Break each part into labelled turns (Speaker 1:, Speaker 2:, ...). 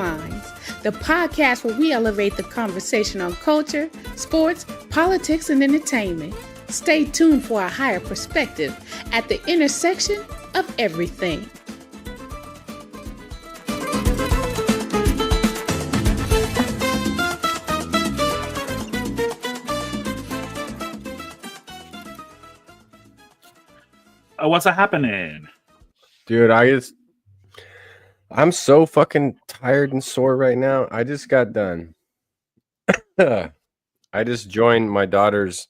Speaker 1: Headlines, the podcast where we elevate the conversation on culture, sports, politics, and entertainment. Stay tuned for a higher perspective at the intersection of everything.
Speaker 2: What's happening?
Speaker 3: Dude, I'm so fucking tired and sore right now. I just got done. I just joined my daughter's,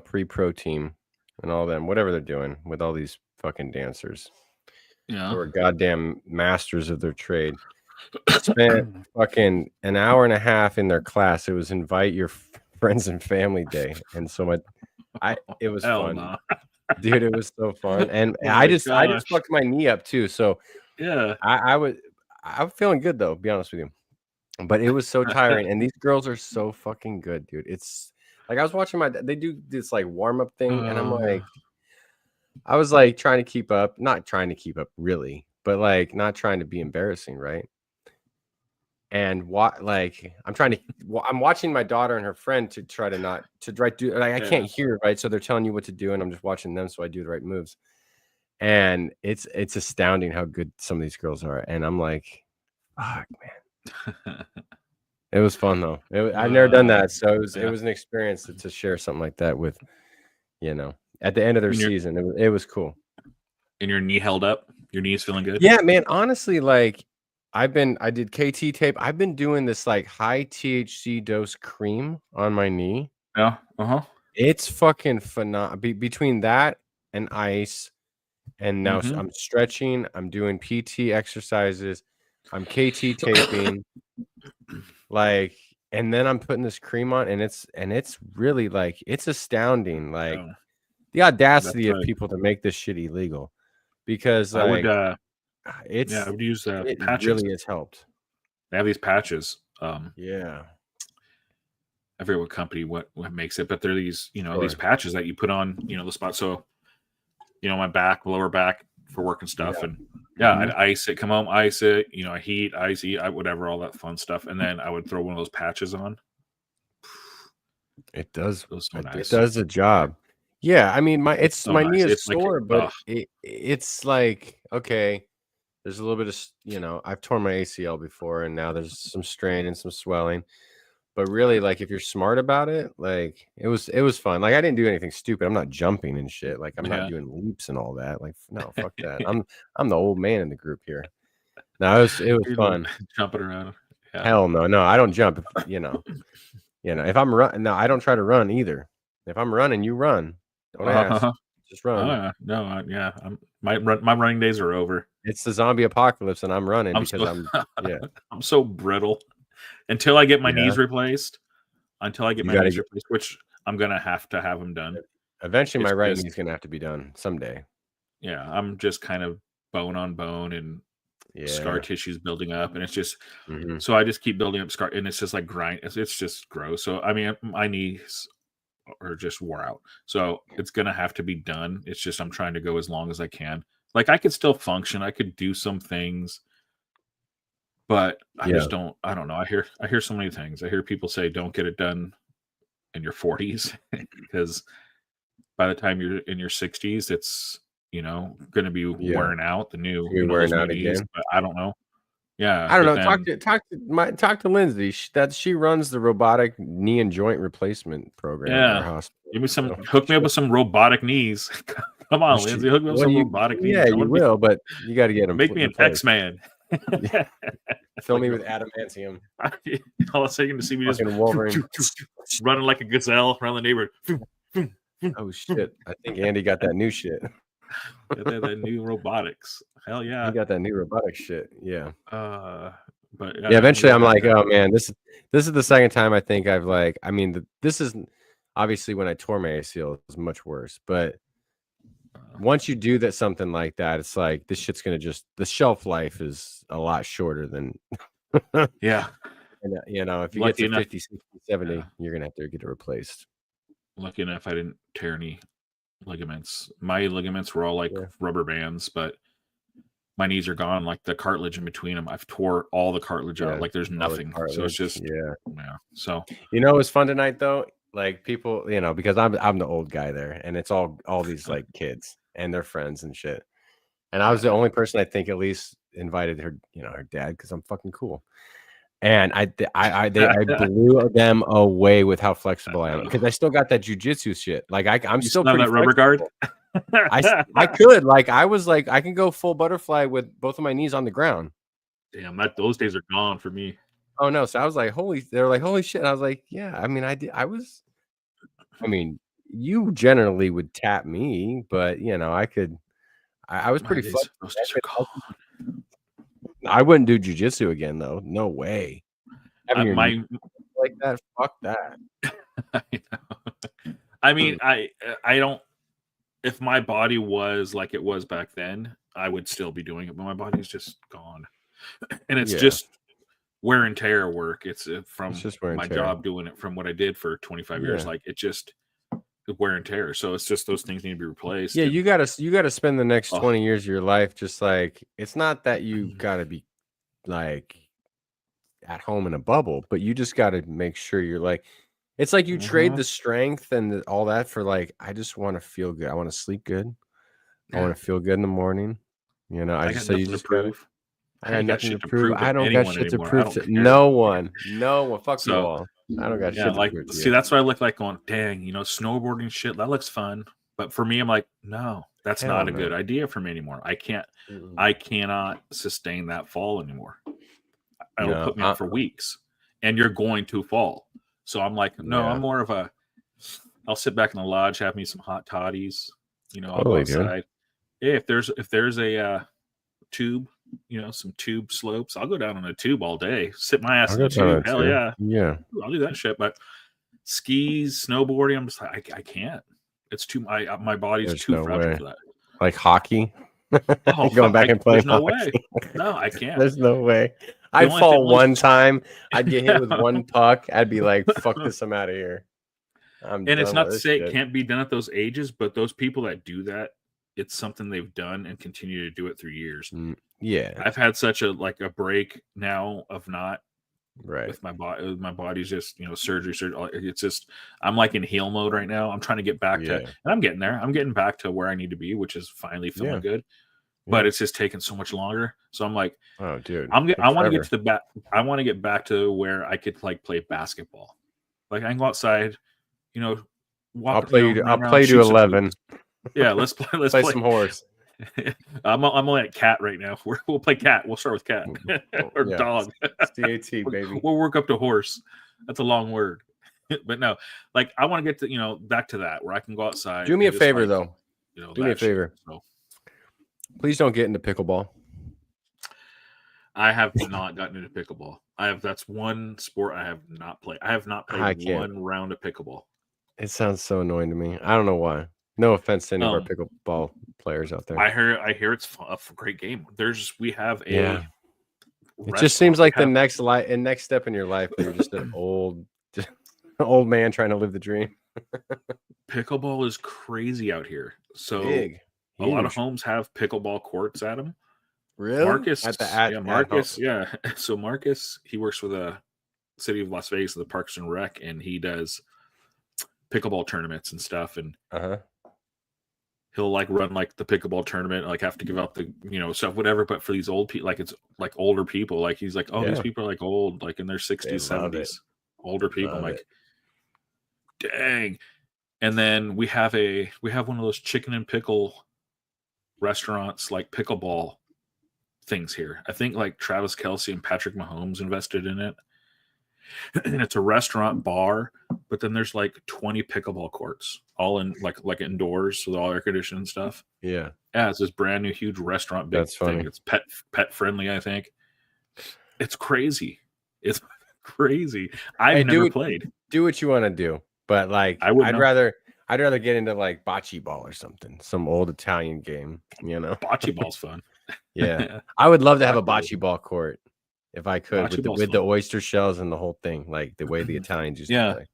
Speaker 3: pre-pro team and all them, whatever they're doing with all these fucking dancers.
Speaker 2: Yeah.
Speaker 3: Who are goddamn masters of their trade. Spent fucking an hour and a half in their class. It was invite your friends and family day. And so it was fun.
Speaker 2: No.
Speaker 3: Dude, it was so fun. And I just fucked my knee up too. So
Speaker 2: yeah,
Speaker 3: I'm feeling good though, to be honest with you. But it was so tiring. And these girls are so fucking good, dude. It's like I was watching they do this like warm-up thing, and I'm like, I was like trying to keep up, not trying to keep up really, but like not trying to be embarrassing, right? And I'm watching my daughter and her friend to try to not to do like I can't hear, right? So they're telling you what to do, and I'm just watching them so I do the right moves. And it's astounding how good some of these girls are. And I'm like, fuck, man. It was fun though. I've never done that, so it was an experience to share something like that with, at the end of their season. It was cool.
Speaker 2: And your knee held up? Your knee's feeling good?
Speaker 3: Yeah, man. Honestly, like I did KT tape. I've been doing this like high THC dose cream on my knee.
Speaker 2: Yeah.
Speaker 3: It's fucking phenomenal. Between that and ice, and now I'm stretching. I'm doing PT exercises. I'm KT taping. Like, and then I'm putting this cream on, and it's really like it's astounding. Like the audacity of people to make this shit illegal, because
Speaker 2: I would
Speaker 3: use it
Speaker 2: patches.
Speaker 3: Really has helped.
Speaker 2: They have these patches.
Speaker 3: Yeah.
Speaker 2: I forget what company what makes it, but they're these these patches that you put on the spot. So my back, lower back for work and stuff, and I'd ice it, come home, ice it, I heat, ice, whatever, all that fun stuff, and then I would throw one of those patches on.
Speaker 3: It does.
Speaker 2: It so nice.
Speaker 3: It does the job. Yeah, I mean, my knee is sore, but it's like, okay, there's a little bit of I've torn my ACL before, and now there's some strain and some swelling. But really, like, if you're smart about it, like, it was fun. Like, I didn't do anything stupid. I'm not jumping and shit. Like, I'm not doing leaps and all that. Like, no, fuck that. I'm the old man in the group here. No, it was fun.
Speaker 2: Jumping around. Yeah.
Speaker 3: Hell no, I don't jump. If I'm running, no, I don't try to run either. If I'm running, you run. Don't ask. Just run.
Speaker 2: My running days are over.
Speaker 3: It's the zombie apocalypse, and I'm running
Speaker 2: I'm so brittle. Until I get my knees replaced, which I'm gonna have to have them done.
Speaker 3: Eventually, my right knee's gonna have to be done someday.
Speaker 2: Yeah, I'm just kind of bone on bone, and scar tissue's building up, and it's just so I just keep building up scar, and it's just like grind. It's just gross. So I mean, my knees are just wore out, so it's gonna have to be done. It's just I'm trying to go as long as I can. Like I could still function. I could do some things. But I just don't. I don't know. I hear so many things. I hear people say don't get it done in your 40s because by the time you're in your 60s, it's going to be wearing out. The new
Speaker 3: wearing out again.
Speaker 2: But I don't know. Yeah,
Speaker 3: I don't know. Talk to Lindsay. She runs the robotic knee and joint replacement program at our hospital.
Speaker 2: Give me hook me up with some robotic knees. Come on, Lindsay. Hook me up with some robotic knees.
Speaker 3: Yeah, you will, but you got to get them.
Speaker 2: Make me an X-Man.
Speaker 3: Fill me with adamantium.
Speaker 2: All of a sudden, to see me just running like a gazelle around the neighborhood.
Speaker 3: Oh shit! I think Andy got that new shit.
Speaker 2: that new robotics. Hell yeah!
Speaker 3: He got that new robotic shit. Yeah.
Speaker 2: But
Speaker 3: eventually, I'm like, oh man, this is the second time I think I've like. I mean, this is obviously when I tore my ACL, it was much worse, but. Once you do something like that, it's like this shit's gonna the shelf life is a lot shorter than
Speaker 2: And,
Speaker 3: if you get to 50, 60, 70, you're gonna have to get it replaced.
Speaker 2: Lucky enough, I didn't tear any ligaments. My ligaments were all like rubber bands, but my knees are gone. Like the cartilage in between them, I've tore all the cartilage out. Like there's nothing. So it's just yeah. So
Speaker 3: you know, it was fun tonight though. Like people, you know, because I'm the old guy there, and it's all these like kids and their friends and shit. And I was the only person I think at least invited her, you know, her dad, because I'm fucking cool. And I blew them away with how flexible I am, because I still got that jujitsu shit. Like I'm
Speaker 2: you
Speaker 3: still
Speaker 2: have
Speaker 3: pretty
Speaker 2: that rubber guard.
Speaker 3: I could, like, I was like, I can go full butterfly with both of my knees on the ground.
Speaker 2: Damn, those days are gone for me.
Speaker 3: Oh no! So I was like, they're like, holy shit! And I was like, yeah. I mean, I mean, you generally would tap me, but you know, I was pretty flexible.
Speaker 2: Those days are gone.
Speaker 3: I wouldn't do jujitsu again though. No way. Having your knee like that, fuck that.
Speaker 2: I mean, I don't. If my body was like it was back then, I would still be doing it, but my body's just gone, and it's just wear and tear work. It's from
Speaker 3: just
Speaker 2: my job doing it, from what I did for 25 years. Like it just wear and tear. So it's just those things need to be replaced.
Speaker 3: Yeah, you gotta spend the next 20 years of your life just like, it's not that you gotta be like at home in a bubble, but you just gotta make sure you're like, it's like you trade the strength and all that for like, I just want to feel good. I want to sleep good. I want to feel good in the morning. You know, I just say you just prove. I got nothing to prove. I don't got shit to prove to no one. No one. Fuck you all. I don't got shit to prove.
Speaker 2: See, that's what I look like going, dang, you know, snowboarding shit, that looks fun. But for me, I'm like, no, that's not a good idea for me anymore. I cannot sustain that fall anymore. It'll put me up for weeks. And you're going to fall. So I'm like, no, I'm more of I'll sit back in the lodge, have me some hot toddies, you know, I'll go outside. Yeah, if there's a tube, you know, some tube slopes, I'll go down on a tube all day, sit my ass in a tube. Hell yeah.
Speaker 3: Yeah.
Speaker 2: I'll do that shit. But skis, snowboarding, I'm just like, I can't. It's too my body's too fragile for that.
Speaker 3: Like hockey. Going back and playing.
Speaker 2: There's no way. No, I can't.
Speaker 3: There's no way. I'd fall one time. I'd get hit with one puck. I'd be like, fuck this, I'm out of here.
Speaker 2: And it's not to say it can't be done at those ages, but those people that do that, it's something they've done and continue to do it through years.
Speaker 3: Yeah.
Speaker 2: I've had such a break now of not
Speaker 3: with
Speaker 2: my body. My body's just, you know, surgery. It's just, I'm like in heal mode right now. I'm trying to get back to, and I'm getting there. I'm getting back to where I need to be, which is finally feeling good. But it's just taking so much longer. So I'm like,
Speaker 3: oh, dude,
Speaker 2: I want to get to the back. I want to get back to where I could like play basketball. Like I can go outside, you know, walk.
Speaker 3: I'll play to 11.
Speaker 2: Yeah, let's play. Let's
Speaker 3: play some horse.
Speaker 2: I'm only at cat right now. We'll play cat. We'll start with cat or dog.
Speaker 3: CAT, baby.
Speaker 2: We'll work up to horse. That's a long word, but no. Like I want to get to, you know, back to that where I can go outside.
Speaker 3: Do me a favor though.
Speaker 2: You know,
Speaker 3: do me a favor. Please don't get into pickleball.
Speaker 2: I have not gotten into pickleball. That's one sport I have not played. I have not played one round of pickleball.
Speaker 3: It sounds so annoying to me. I don't know why. No offense to any of our pickleball players out there.
Speaker 2: I hear it's a great game. We have a.
Speaker 3: It just seems like the next step in your life where you're just an old man trying to live the dream.
Speaker 2: Pickleball is crazy out here. So
Speaker 3: big.
Speaker 2: A lot of homes have pickleball courts at them.
Speaker 3: Really?
Speaker 2: Marcus, Marcus, yeah. So Marcus, he works for the city of Las Vegas, the Parks and Rec, and he does pickleball tournaments and stuff. And he'll like run like the pickleball tournament, like have to give out the, you know, stuff, whatever. But for these old people, like it's like older people, like he's like, oh, these people are like old, like in their 60s, 70s, older people. I'm like, dang. And then we have one of those chicken and pickle restaurants, like pickleball things here. I think like Travis Kelce and Patrick Mahomes invested in it. And it's a restaurant bar, but then there's like 20 pickleball courts, all in like indoors with all air conditioning and stuff.
Speaker 3: Yeah.
Speaker 2: Yeah, it's this brand new huge restaurant. Big
Speaker 3: That's
Speaker 2: thing.
Speaker 3: Funny.
Speaker 2: It's pet friendly, I think. It's crazy. It's crazy. I've never played.
Speaker 3: Do what you want to do, but like I'd rather get into like bocce ball or something, some old Italian game, you know.
Speaker 2: Bocce ball's fun.
Speaker 3: Yeah. I would love to have a bocce ball court if I could, with the oyster shells and the whole thing, like the way the Italians used to play.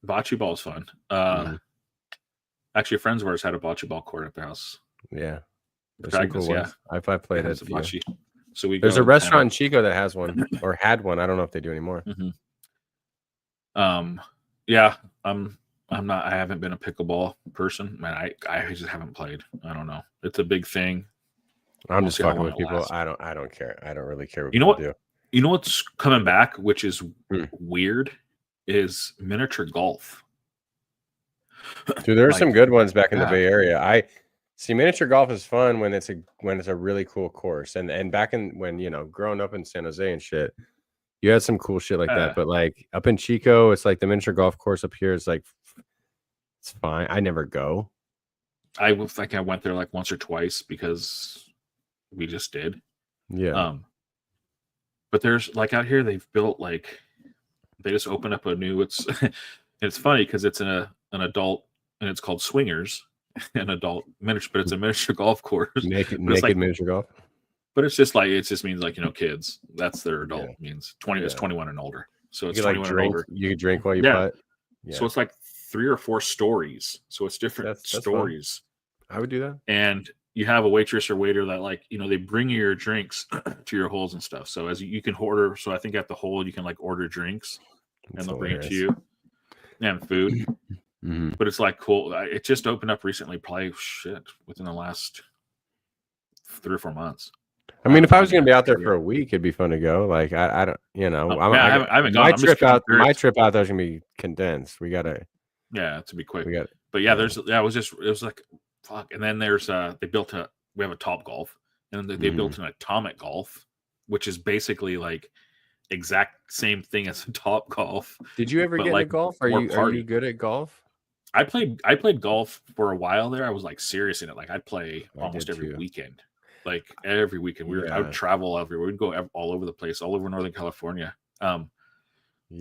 Speaker 2: Bocce ball's fun. Actually, friends of ours had a bocce ball court at the house.
Speaker 3: Yeah. There's some cool ones. I've played at a few.
Speaker 2: So
Speaker 3: there's a restaurant in Chico that has one or had one. I don't know if they do anymore.
Speaker 2: Yeah, I'm not. I haven't been a pickleball person. Man, I just haven't played. I don't know. It's a big thing.
Speaker 3: I'm just fucking with people. I don't care. I don't really care what
Speaker 2: people
Speaker 3: do.
Speaker 2: You know what's coming back, which is weird, is miniature golf.
Speaker 3: Dude, there are some good ones back in the Bay Area. I see miniature golf is fun when it's a really cool course. And back in when growing up in San Jose and shit, you had some cool shit like that. But like up in Chico, it's like the miniature golf course up here is like it's fine. I never go.
Speaker 2: I think I went there like once or twice because we just did.
Speaker 3: Yeah.
Speaker 2: But there's like out here they've built like they just opened up a new it's funny because it's an adult and it's called Swingers, an adult miniature, but it's a miniature golf course.
Speaker 3: Naked
Speaker 2: like,
Speaker 3: miniature golf.
Speaker 2: But it's just like it just means like kids. That's their adult means 20 is 21 and older. So it's 21 and older.
Speaker 3: You can drink while you putt.
Speaker 2: Yeah. So it's like 3 or 4 stories. So it's different stories.
Speaker 3: Fun. I would do that.
Speaker 2: And you have a waitress or waiter that like, they bring you your drinks to your holes and stuff. So as you can order, so I think at the hole you can like order drinks and they'll bring it to you and food. But it's like cool. It just opened up recently, probably within the last 3 or 4 months.
Speaker 3: I mean, if I was going to be out there for a week, it'd be fun to go. Like I don't,
Speaker 2: I haven't gone.
Speaker 3: My trip out there is going to be condensed. We got to.
Speaker 2: Yeah, to be quick. But yeah, it was like fuck. And then there's we have a Top Golf, and then they built an Atomic Golf, which is basically like exact same thing as a Top Golf.
Speaker 3: Did you ever get into golf? Are you good at golf?
Speaker 2: I played golf for a while there. I was like serious in it. Like I'd play almost every weekend. Like every weekend, I would travel everywhere. We'd go all over the place, all over Northern California.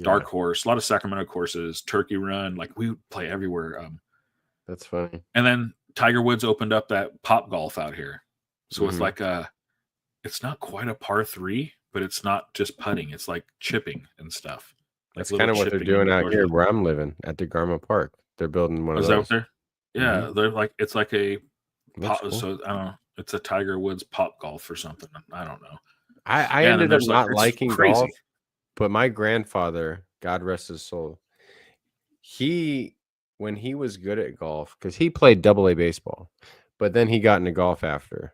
Speaker 2: Dark Horse, a lot of Sacramento courses, Turkey Run. Like we would play everywhere.
Speaker 3: That's funny.
Speaker 2: And then Tiger Woods opened up that Pop Golf out here, so it's like it's not quite a par 3, but it's not just putting. It's like chipping and stuff.
Speaker 3: That's kind of what they're doing out here where I'm living at DeGarmo Park. They're building one of those.
Speaker 2: Is that out there? Yeah, they're like it's like a pop, cool. So I don't know. It's a Tiger Woods Pop Golf or something. I don't know.
Speaker 3: I ended up not liking golf, but my grandfather, God rest his soul, when he was good at golf, because he played AA baseball, but then he got into golf after,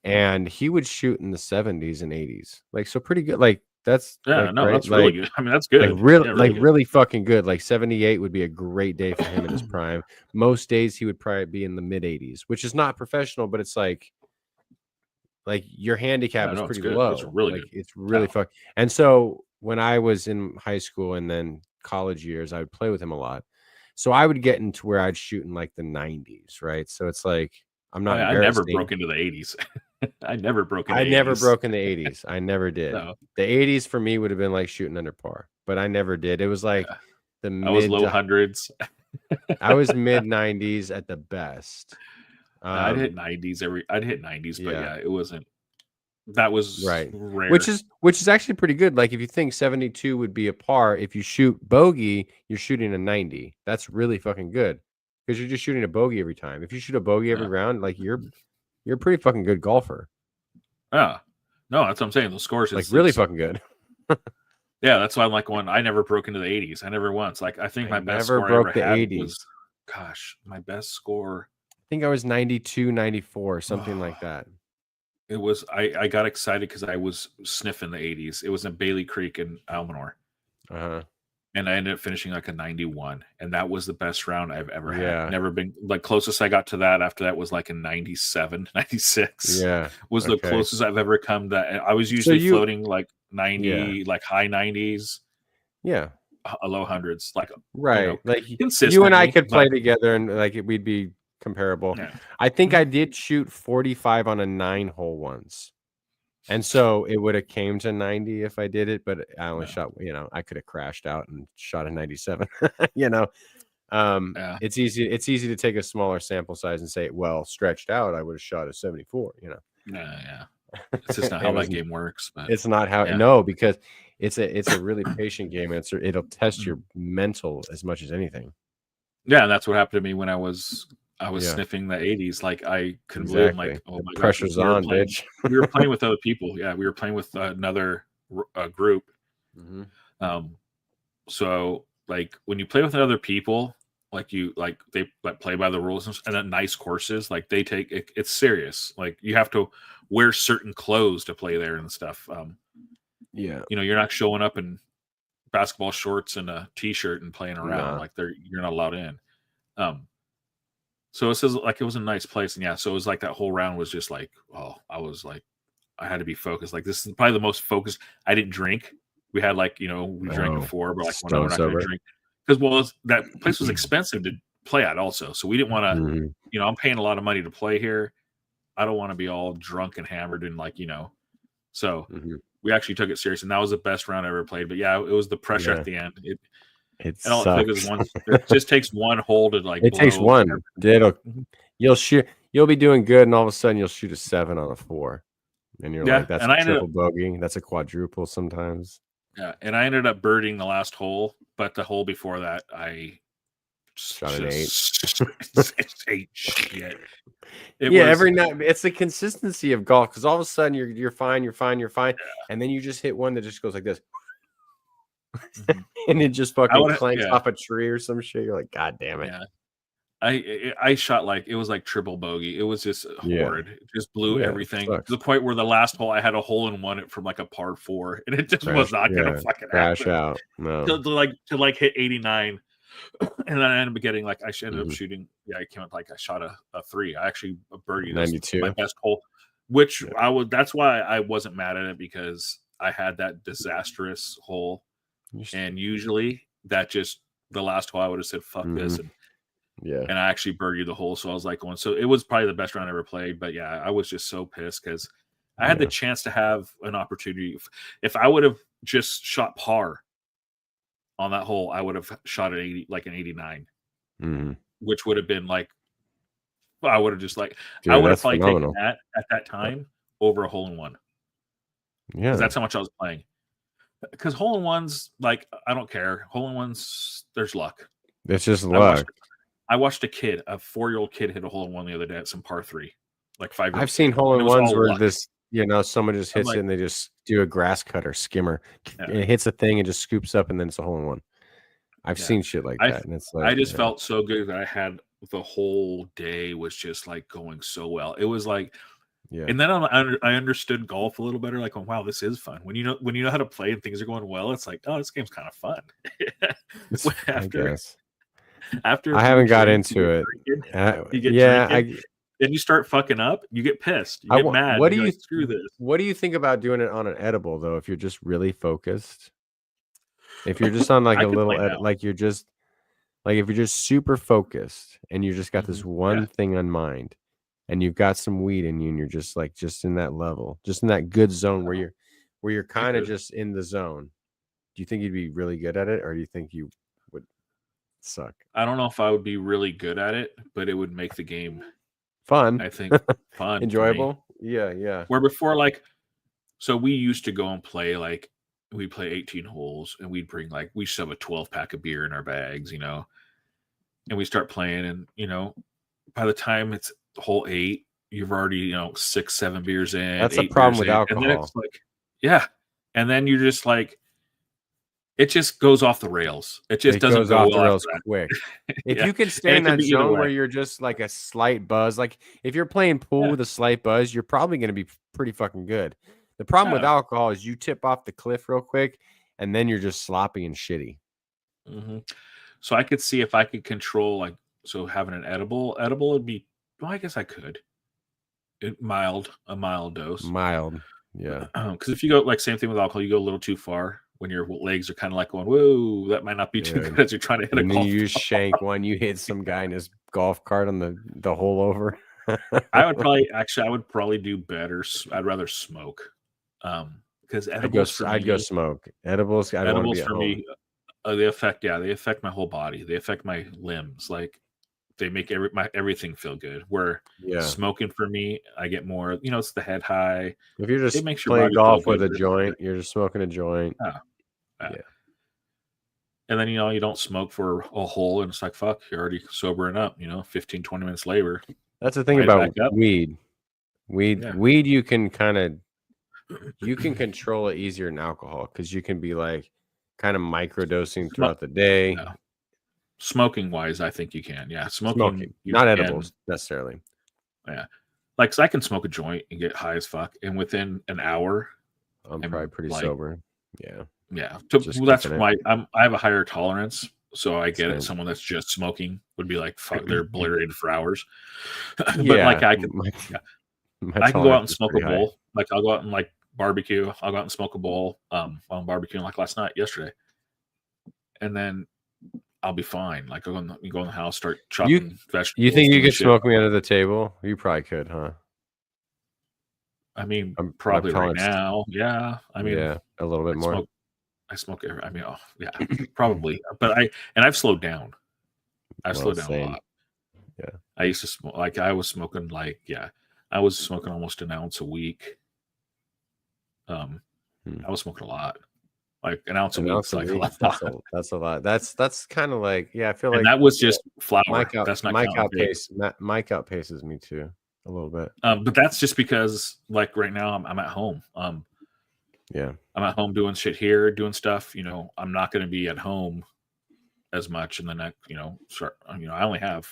Speaker 3: and he would shoot in the 70s and 80s, like so pretty good. Like that's
Speaker 2: that's really good. I mean, that's good.
Speaker 3: Like really fucking good. Like 78 would be a great day for him in his prime. Most days he would probably be in the mid 80s, which is not professional, but it's like your handicap is pretty low.
Speaker 2: It's really good.
Speaker 3: It's really fucking. And so when I was in high school and then college years, I would play with him a lot. So I would get into where I'd shoot in like the 90s, right? So it's like I'm not.
Speaker 2: I never broke into the 80s. I never broke in the 80s.
Speaker 3: never broke in the 80s. I never did. No. The 80s for me would have been like shooting under par, but I never did. It was like I
Speaker 2: was low hundreds.
Speaker 3: I was mid 90s at the best.
Speaker 2: I'd hit 90s but it wasn't. That was
Speaker 3: right.
Speaker 2: Rare.
Speaker 3: Which is actually pretty good. Like if you think 72 would be a par, if you shoot bogey, you're shooting a 90. That's really fucking good because you're just shooting a bogey every time. If you shoot a bogey every round, like you're a pretty fucking good golfer.
Speaker 2: Yeah. No, that's what I'm saying. The scores
Speaker 3: like really fucking good.
Speaker 2: Yeah, that's why I'm like I never broke into the 80s. I never once. Like I think my best score
Speaker 3: broke
Speaker 2: I ever
Speaker 3: the
Speaker 2: had
Speaker 3: 80s.
Speaker 2: was my best score.
Speaker 3: I think I was 92, 94, something like that.
Speaker 2: It was I got excited because I was sniffing the 80s. It was in Bailey Creek in Almanor. And I ended up finishing like a 91. And that was the best round I've ever had. Never been like closest I got to that after that was like a 97, 96.
Speaker 3: Yeah.
Speaker 2: Was the closest I've ever come to that. I was usually floating like 90, like high 90s.
Speaker 3: Yeah.
Speaker 2: Low hundreds. Like
Speaker 3: right. Like you and I could play together and like we'd be comparable. Yeah. I think I did shoot 45 on a 9-hole once. And so it would have came to 90 if I did it, but I only shot, I could have crashed out and shot a 97, It's easy to take a smaller sample size and say, well, stretched out, I would have shot a 74,
Speaker 2: Yeah. It's just not how that game works. But
Speaker 3: it's not how, because it's a really patient game. It'll test your mental as much as anything.
Speaker 2: Yeah. And that's what happened to me when I I was sniffing the 80s. Like I couldn't believe. I'm like, oh
Speaker 3: The
Speaker 2: my gosh,
Speaker 3: pressure's on, bitch.
Speaker 2: we were playing with other people. Yeah, we were playing with another group. So like when you play with other people, like they play by the rules and then nice courses, like they take it, it's serious. Like you have to wear certain clothes to play there and stuff. You know, you're not showing up in basketball shorts and a t-shirt and playing around. Like you're not allowed in. So it says like it was a nice place, and so it was like that whole round was just like, oh, I was like, I had to be focused. Like this is probably the most focused. I didn't drink. We had like, you know, we drank before, but like we're not going to drink because that place was expensive to play at also. So we didn't want to, you know, I'm paying a lot of money to play here. I don't want to be all drunk and hammered and like, you know, so we actually took it serious, and that was the best round I ever played. But yeah, it was the pressure at the end.
Speaker 3: It
Speaker 2: all it took is one. It just takes one hole to like.
Speaker 3: It takes one. You'll be doing good, and all of a sudden you'll shoot a 7 on a 4, and you're like, that's a triple bogey. That's a quadruple sometimes.
Speaker 2: Yeah, and I ended up birdieing the last hole, but the hole before that, I
Speaker 3: shot an 8.
Speaker 2: 8 shit.
Speaker 3: Every night it's the consistency of golf because all of a sudden you're fine, and then you just hit one that just goes like this. And it just fucking clanks off a tree or some shit. You're like, God damn it.
Speaker 2: Yeah. I shot like it was like triple bogey. It was just horrid. It just blew everything to the point where the last hole I had a hole in one from like a par 4, and it just was not gonna fucking
Speaker 3: crash
Speaker 2: happen.
Speaker 3: Out. No.
Speaker 2: To hit 89, and then I ended up getting like I ended up shooting. Yeah, I came up like I shot a 3. I actually birdied 92, my best hole, which that's why I wasn't mad at it because I had that disastrous hole. And usually that just the last hole I would have said fuck this and I actually birdied the hole, so I was like going. So it was probably the best round I ever played. But yeah, I was just so pissed because I had the chance to have an opportunity. If I would have just shot par on that hole, I would have shot an 80, like an 89, which would have been like I would have just like I would have probably taken that at that time over a hole in one. Yeah, that's how much I was playing. Because hole in ones, like I don't care. Hole in ones, there's luck.
Speaker 3: It's just luck.
Speaker 2: I watched a 4-year-old kid hit a hole in one the other day at some par 3, like 5.
Speaker 3: I've seen hole in ones where someone just hits it and they just do a grass cutter skimmer. And it hits a thing and just scoops up and then it's a hole in one. I've seen shit like that, and it's like
Speaker 2: I just felt so good that I had the whole day was just like going so well. It was like. Yeah. And then I understood golf a little better. Like, oh wow, this is fun. When you know how to play and things are going well, it's like, oh, this game's kind of fun. After
Speaker 3: I haven't got into it.
Speaker 2: You get drinking, then you start fucking up. You get pissed. You get mad.
Speaker 3: What do you
Speaker 2: screw this?
Speaker 3: What do you think about doing it on an edible though? If you're just really focused, if you're just on like a little, like you're just like if you're just super focused and you just got this one thing on mind. And you've got some weed in you, and you're just in that level, just in that good zone where you're kind of just in the zone. Do you think you'd be really good at it, or do you think you would suck?
Speaker 2: I don't know if I would be really good at it, but it would make the game
Speaker 3: fun.
Speaker 2: I think fun,
Speaker 3: enjoyable. Yeah.
Speaker 2: Where before, like, so we used to go and play like we'd play 18 holes, and we'd bring like we shove a 12-pack of beer in our bags, you know, and we start playing, and you know, by the time it's hole 8, you've already 6-7 beers in.
Speaker 3: That's a problem with alcohol.
Speaker 2: And then it's like and then you're just like it just goes off the rails. It just doesn't go off the rails
Speaker 3: quick. If you can stay in that zone where you're just like a slight buzz, like if you're playing pool with a slight buzz, you're probably going to be pretty fucking good. The problem with alcohol is you tip off the cliff real quick and then you're just sloppy and shitty.
Speaker 2: So I could see if I could control having an edible would be. Well, I guess I could. A mild dose.
Speaker 3: Mild, yeah.
Speaker 2: Because if you go same thing with alcohol, you go a little too far when your legs are kind of like going, whoa, that might not be too good as you're trying to hit a golf ball.
Speaker 3: You shank one, you hit some guy in his golf cart on the hole over.
Speaker 2: I would probably do better. I'd rather smoke. Because edibles
Speaker 3: I'd go smoke. Edibles
Speaker 2: for me, they affect my whole body. They affect my limbs. Like they make everything feel good. Where smoking for me, I get more. It's the head high.
Speaker 3: If you're just playing golf with a joint, you're just smoking a joint.
Speaker 2: Yeah. And then, you don't smoke for a whole, and it's like, fuck, you're already sobering up, 15, 20 minutes later.
Speaker 3: That's the thing
Speaker 2: Light it
Speaker 3: about
Speaker 2: back up.
Speaker 3: weed.
Speaker 2: Yeah.
Speaker 3: Weed, you can control it easier than alcohol because you can be like kind of microdosing throughout the day.
Speaker 2: Yeah. Smoking wise, I think you can. Yeah, smoking you
Speaker 3: not
Speaker 2: can.
Speaker 3: edibles necessarily.
Speaker 2: Yeah, like 'cause I can smoke a joint and get high as fuck, and within an hour,
Speaker 3: I'm probably pretty
Speaker 2: like,
Speaker 3: sober. Yeah.
Speaker 2: yeah.
Speaker 3: Just
Speaker 2: That's
Speaker 3: kicking it.
Speaker 2: why I have a higher tolerance, so I get it.
Speaker 3: Same.
Speaker 2: Someone that's just smoking would be like, fuck, they're obliterated for hours. But
Speaker 3: Yeah,
Speaker 2: like I can, I can go out and smoke a
Speaker 3: pretty high.
Speaker 2: bowl. Like I'll go out and like barbecue. I'll go out and smoke a bowl. While I'm barbecuing, like yesterday, and then I'll be fine. Like I'll go in the house, start chopping vegetables.
Speaker 3: You think you
Speaker 2: doing
Speaker 3: could
Speaker 2: shit.
Speaker 3: smoke me under the table? You probably could, huh?
Speaker 2: I mean,
Speaker 3: I'm
Speaker 2: probably right
Speaker 3: tolerance-
Speaker 2: now. Yeah. I mean,
Speaker 3: yeah, a little bit more.
Speaker 2: I smoke. I mean, yeah, probably. But I've slowed down. I've slowed down a lot.
Speaker 3: Yeah.
Speaker 2: I used to smoke, like I was smoking I was smoking almost an ounce a week. I was smoking a lot. Like an ounce a week is like a lot.
Speaker 3: That's a lot. That's kind of like, I feel like
Speaker 2: that was just flour. That's not
Speaker 3: Mike outpaces me too a little bit.
Speaker 2: But that's just because like right now I'm at home.
Speaker 3: Yeah.
Speaker 2: I'm at home doing shit here, doing stuff. I'm not going to be at home as much, and then I only have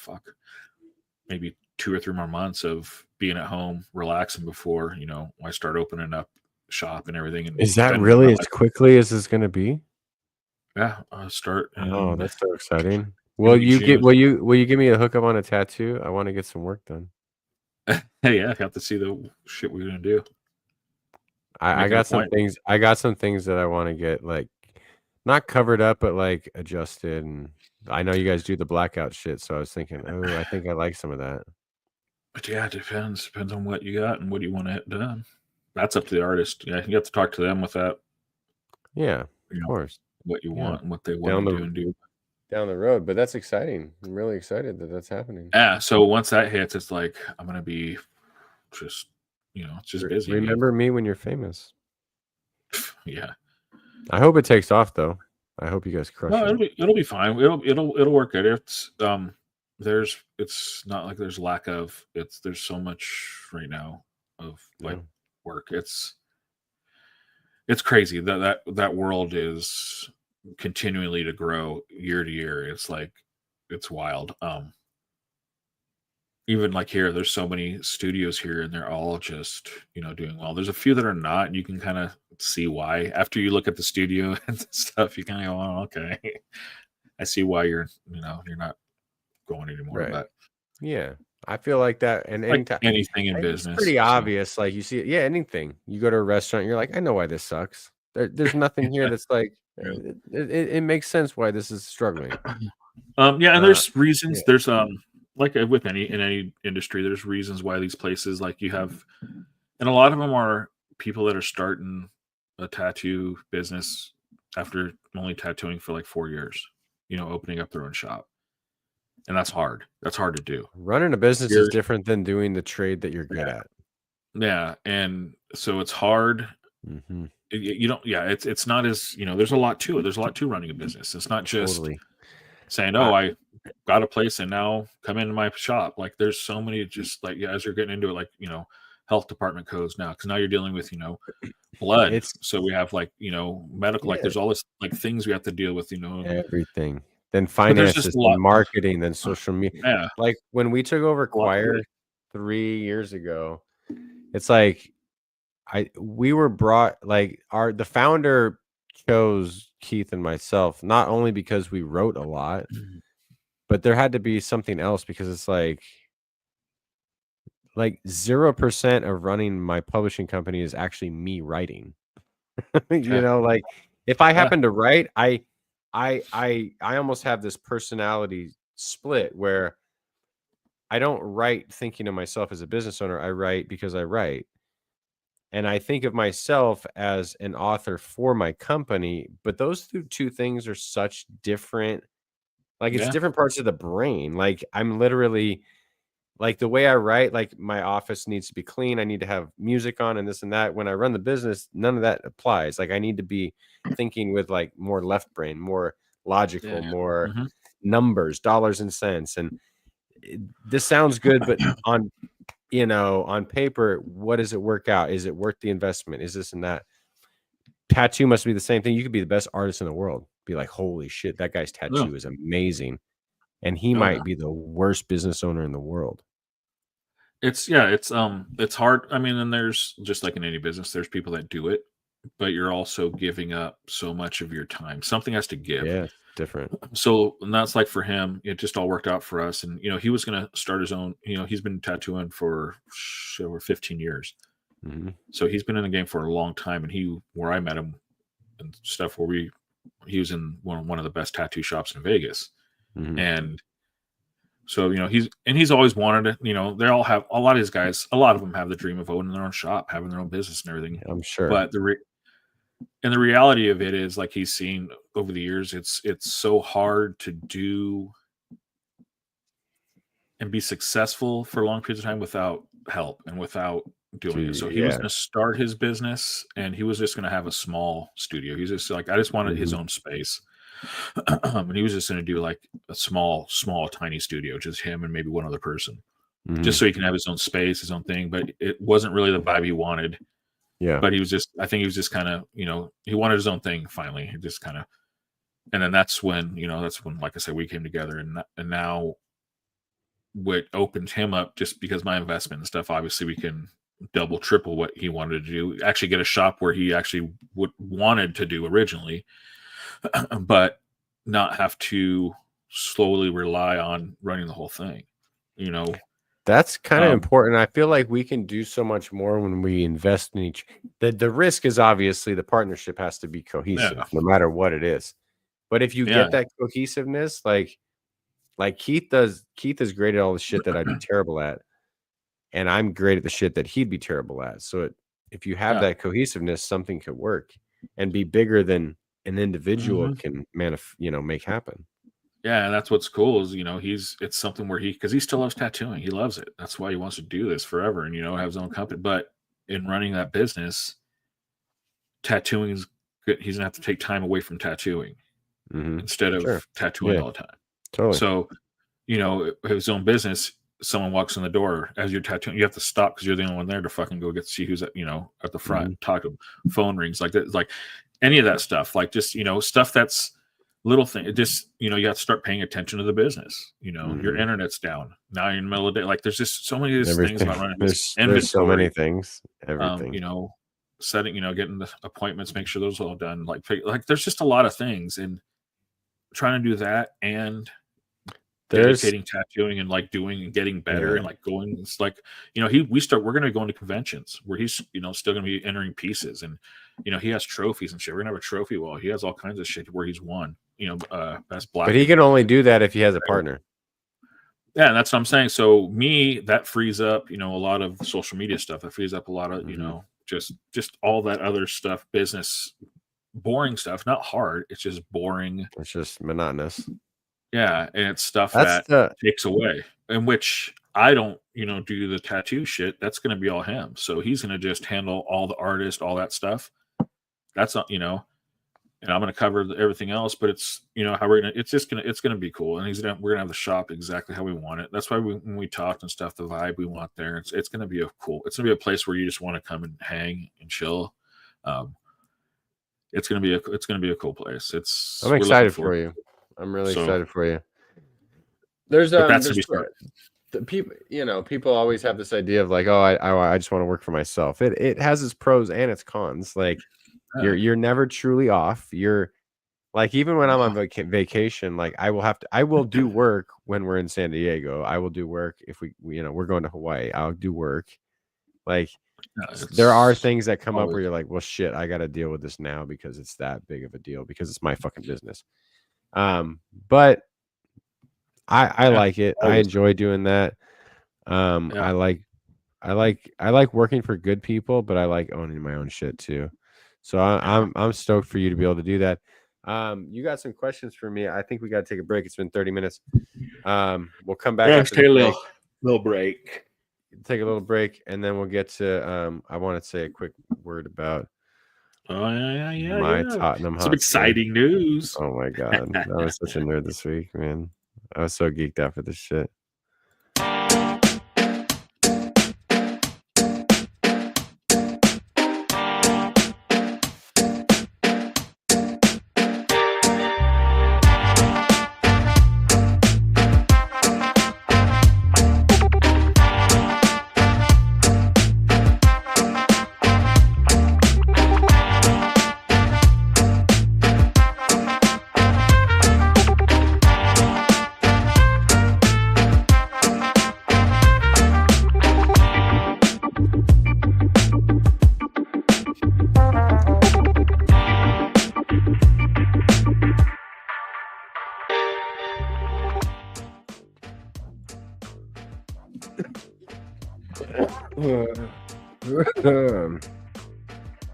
Speaker 2: maybe 2 or 3 more months of being at home, relaxing before I start opening up shop and everything. And
Speaker 3: is that really as quickly as it's going to be?
Speaker 2: Yeah, I'll start.
Speaker 3: Oh, that's so exciting. Will you give me a hookup on a tattoo? I want to get some work done.
Speaker 2: Hey, yeah, I have to see the shit we're gonna do.
Speaker 3: I got some things. I got some things that I want to get like not covered up, but like adjusted. And I know you guys do the blackout shit, so I was thinking, I think I like some of that.
Speaker 2: But yeah, it depends on what you got and what you want to get done. That's up to the artist. Yeah, you have to talk to them with that.
Speaker 3: Yeah, of course.
Speaker 2: What you want and what they want to do
Speaker 3: down the road. But that's exciting. I'm really excited that that's happening.
Speaker 2: Yeah. So once that hits, it's like I'm gonna be just it's just busy.
Speaker 3: Remember me when you're famous.
Speaker 2: Yeah.
Speaker 3: I hope it takes off though. I hope you guys crush it.
Speaker 2: It'll be fine. It'll work good. It's not like there's lack of there's so much right now of like work. It's crazy that world is continually to grow year to year. It's like it's wild. Even like here, there's so many studios here, and they're all just doing well. There's a few that are not, and you can kind of see why after you look at the studio and stuff. You kind of go, oh, okay, I see why you're not going anymore.
Speaker 3: Right.
Speaker 2: But
Speaker 3: yeah, I feel like that, and
Speaker 2: like anything in business,
Speaker 3: it's pretty obvious. Like you see it, anything. You go to a restaurant, you're like, I know why this sucks. There's nothing here that's like it makes sense why this is struggling.
Speaker 2: And there's reasons. There's like with any industry, there's reasons why these places like you have, and a lot of them are people that are starting a tattoo business after only tattooing for like 4 years, opening up their own shop. And that's hard. That's hard to do.
Speaker 3: Running a business is different than doing the trade that you're good at.
Speaker 2: Yeah. And so it's hard.
Speaker 3: Mm-hmm.
Speaker 2: It's not as, there's a lot to it. There's a lot to running a business. It's not just saying, I got a place and now come into my shop. Like there's so many just like, as you're getting into it, like, health department codes now. Cause now you're dealing with, blood. So we have like, medical, like there's all this like things we have to deal with,
Speaker 3: everything. Then finances, then marketing, then social media.
Speaker 2: Yeah.
Speaker 3: Like when we took over Choir 3 years ago, it's like we were brought like the founder chose Keith and myself, not only because we wrote a lot, but there had to be something else because it's like 0% of running my publishing company is actually me writing. Like if I happen to write, I almost have this personality split where I don't write thinking of myself as a business owner. I write because I write. And I think of myself as an author for my company, but those two things are such different, like it's different parts of the brain. Like I'm literally like the way I write, like my office needs to be clean. I need to have music on and this and that. When I run the business, none of that applies. Like I need to be thinking with like more left brain, more logical, more numbers, dollars and cents. And this sounds good, but on paper, what does it work out? Is it worth the investment? Is this and that? Tattoo must be the same thing. You could be the best artist in the world. Be like, holy shit, that guy's tattoo is amazing. And he might be the worst business owner in the world.
Speaker 2: It's hard. I mean, and there's just like in any business, there's people that do it, but you're also giving up so much of your time. Something has to give.
Speaker 3: Yeah, it's different.
Speaker 2: So, and that's like for him, it just all worked out for us. And, he was going to start his own, he's been tattooing for over 15 years.
Speaker 3: Mm-hmm.
Speaker 2: So he's been in the game for a long time. And where I met him and stuff he was in one of the best tattoo shops in Vegas.
Speaker 3: Mm-hmm.
Speaker 2: And so, he's always wanted it. They all have, a lot of these guys, a lot of them have the dream of owning their own shop, having their own business and everything.
Speaker 3: I'm sure.
Speaker 2: But the reality of it is, like he's seen over the years, it's so hard to do and be successful for long periods of time without help and without doing it. So he was going to start his business, and he was just going to have a small studio. He's just like, I just wanted his own space. And he was just going to do like a small, tiny studio, just him and maybe one other person, just so he can have his own space, his own thing. But it wasn't really the vibe he wanted.
Speaker 3: Yeah.
Speaker 2: But I think he was just kind of, he wanted his own thing finally. He just kind of, and then that's when, like I said, we came together, and now what opened him up, just because my investment and stuff, obviously we can double, triple what he wanted to do, actually get a shop where he actually wanted to do originally, but not have to slowly rely on running the whole thing,
Speaker 3: That's kind of important. I feel like we can do so much more when we invest in each. The risk is obviously the partnership has to be cohesive, no matter what it is. But if you get that cohesiveness, like Keith is great at all the shit that I'd be terrible at, and I'm great at the shit that he'd be terrible at. So if you have that cohesiveness, something could work and be bigger than an individual can make happen.
Speaker 2: Yeah, and that's what's cool is, it's something where because he still loves tattooing. He loves it. That's why he wants to do this forever and, have his own company. But in running that business, tattooing is good. He's going to have to take time away from tattooing instead of tattooing all the time.
Speaker 3: Totally.
Speaker 2: So, his own business, someone walks in the door as you're tattooing, you have to stop because you're the only one there to fucking go get to see who's at the front, talk to them, phone rings, like that, like any of that stuff, like just, stuff that's little thing. It just, you have to start paying attention to the business. Your internet's down. Now you're in the middle of the day. Like there's just so many of these things about running
Speaker 3: there's so many things. Everything.
Speaker 2: Setting, getting the appointments, make sure those are all done. Like there's just a lot of things, and trying to do that and dedicating tattooing and like doing and getting better and like going. It's like, we're going to be going to conventions where he's, still going to be entering pieces, and he has trophies and shit. We're gonna have a trophy wall. He has all kinds of shit where he's won. Best black.
Speaker 3: But he can only do that if he has a partner.
Speaker 2: Yeah, and that's what I'm saying. So that frees up, a lot of social media stuff. That frees up a lot of, just all that other stuff, business, boring stuff. Not hard. It's just boring.
Speaker 3: It's just monotonous.
Speaker 2: Yeah, and it's stuff that takes away. In which I don't, do the tattoo shit. That's going to be all him. So he's going to just handle all the artist, all that stuff. That's not, and I'm going to cover everything else. But it's, how it's going to be cool. And we're going to have the shop exactly how we want it. That's why when we talked and stuff, the vibe we want there, it's going to be it's going to be a place where you just want to come and hang and chill. It's going to be a cool place.
Speaker 3: I'm excited for you. I'm really excited for you. There's people always have this idea of like, oh, I just want to work for myself. It has its pros and its cons. Like you're never truly off. You're like, even when I'm on vacation, like I will do work when we're in San Diego. I will do work if we're going to Hawaii. I'll do work. Like there are things that come up where you're like, well, shit, I got to deal with this now because it's that big of a deal because it's my fucking business. But I like it. I enjoy doing that. I like working for good people, but I like owning my own shit too. So I'm stoked for you to be able to do that. You got some questions for me. I think we got to take a break. It's been 30 minutes. We'll come back.
Speaker 2: Let's take a little break.
Speaker 3: Take a little break, and then we'll get to. I want to say a quick word about
Speaker 2: Oh yeah.
Speaker 3: My Tottenham
Speaker 2: Some
Speaker 3: Hotspur.
Speaker 2: exciting news.
Speaker 3: Oh my god, I was such a nerd this week, man. I was so geeked out for this shit.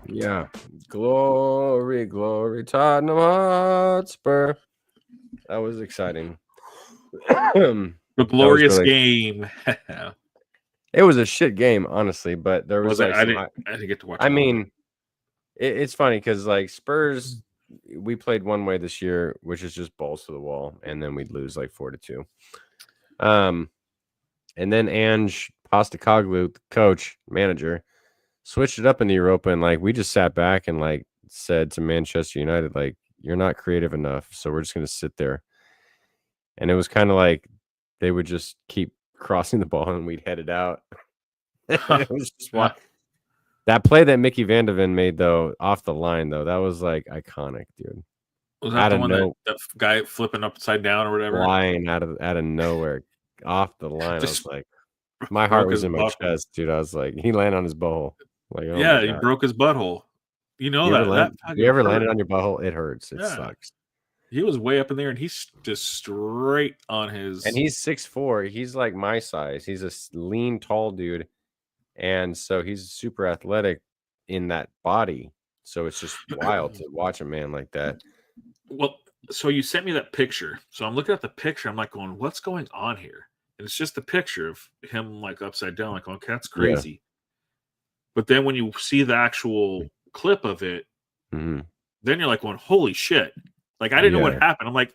Speaker 3: Yeah, glory, Tottenham Hotspur. That was exciting.
Speaker 2: The glorious game.
Speaker 3: It was a shit game, honestly, but there was like
Speaker 2: I didn't get to watch.
Speaker 3: I mean, it's funny because like Spurs, we played one way this year, which is just balls to the wall, and then we'd lose like 4-2. And then Ange Postecoglou, the coach, manager, switched it up in the Europa, and like we just sat back and like said to Manchester United, like, you're not creative enough, so we're just gonna sit there. And it was kind of like they would just keep crossing the ball and we'd head it out. It was just that play that Mickey Van de Ven made though off the line though, that was like iconic, dude.
Speaker 2: Was that the one that guy flipping upside down or whatever?
Speaker 3: Flying out of nowhere off the line. Just I was like, my heart was in my chest, dude. I was like, he landed on his butthole. Like, oh
Speaker 2: yeah, he broke his butthole. You know
Speaker 3: you ever landed on your butthole? It hurts. It sucks.
Speaker 2: He was way up in there, and he's just straight on his.
Speaker 3: And he's 6'4". He's like my size. He's a lean, tall dude, and so he's super athletic in that body. So it's just wild to watch a man like that.
Speaker 2: Well, so you sent me that picture. So I'm looking at the picture. I'm like going, "What's going on here?" And it's just a picture of him like upside down. Like, okay, that's crazy. Yeah. But then when you see the actual clip of it, then you're like going, "Holy shit!" Like, I didn't know what happened. I'm like,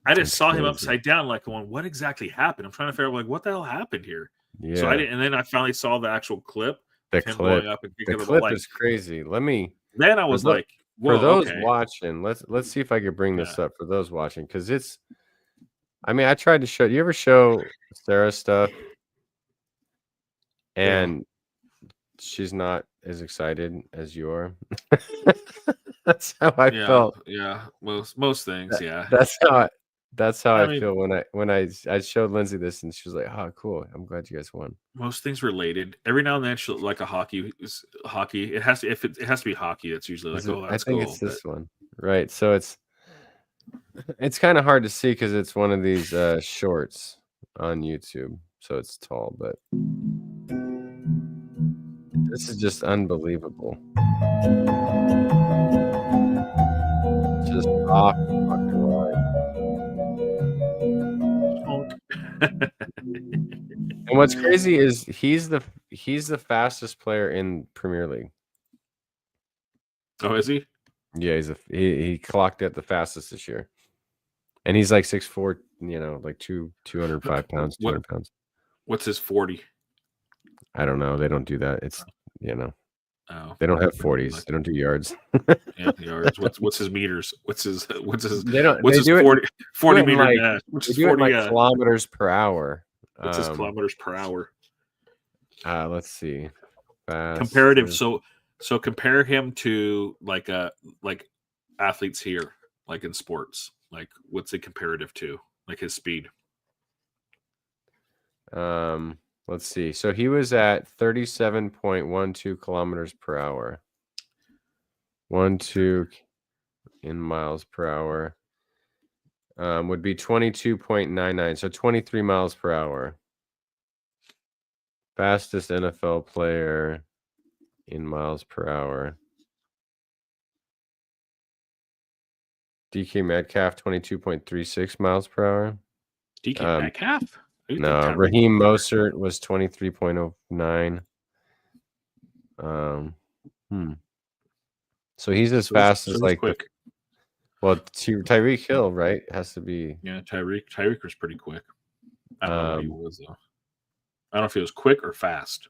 Speaker 2: I just saw him upside down, like going, what exactly happened? I'm trying to figure out, like, what the hell happened here? Yeah. So I didn't, and then I finally saw the actual clip.
Speaker 3: The clip, up and the clip is crazy.
Speaker 2: Then I was like,
Speaker 3: for those watching, let's see if I could bring this up for those watching, because it's, I mean, I tried to show. You ever show Sarah stuff, and she's not as excited as you are? That's how I felt.
Speaker 2: Yeah, most things.
Speaker 3: That's how I feel when I showed Lindsay this, and she was like, "Oh, cool! I'm glad you guys won."
Speaker 2: Most things related. Every now and then, she'll like a hockey. It has to it has to be hockey. It's usually like, oh, that's cool.
Speaker 3: I think it's this one, right? So it's kind of hard to see because it's one of these shorts on YouTube, so it's tall, but this is just unbelievable. Just off the fucking line. And what's crazy is he's the fastest player in Premier League.
Speaker 2: Oh, is he?
Speaker 3: Yeah, he clocked it the fastest this year. And he's like 6'4", like 205 pounds, 200 pounds.
Speaker 2: What's his 40?
Speaker 3: I don't know. They don't do that. It's
Speaker 2: Oh,
Speaker 3: they don't have 40s. They don't do yards.
Speaker 2: Yeah, yards. What's his meters? What's his
Speaker 3: they don't,
Speaker 2: what's
Speaker 3: they
Speaker 2: his
Speaker 3: do
Speaker 2: 40 meter
Speaker 3: like,
Speaker 2: dash? Which is
Speaker 3: 40 kilometers per hour.
Speaker 2: What's his kilometers per hour?
Speaker 3: Let's see.
Speaker 2: Comparative. So compare him to like athletes here, like in sports. Like, what's it comparative to? Like his speed.
Speaker 3: Let's see. So he was at 37.12 kilometers per hour. 12 in miles per hour. Would be 22.99. So 23 miles per hour. Fastest NFL player in miles per hour. DK Metcalf, 22.36 miles per hour.
Speaker 2: DK Metcalf?
Speaker 3: No, Raheem Mostert was 23.09. So he's as fast as like
Speaker 2: quick.
Speaker 3: Tyreek Hill, right? Has to be.
Speaker 2: Yeah, Tyreek was pretty quick. I don't know what he was though. I don't know if he was quick or fast.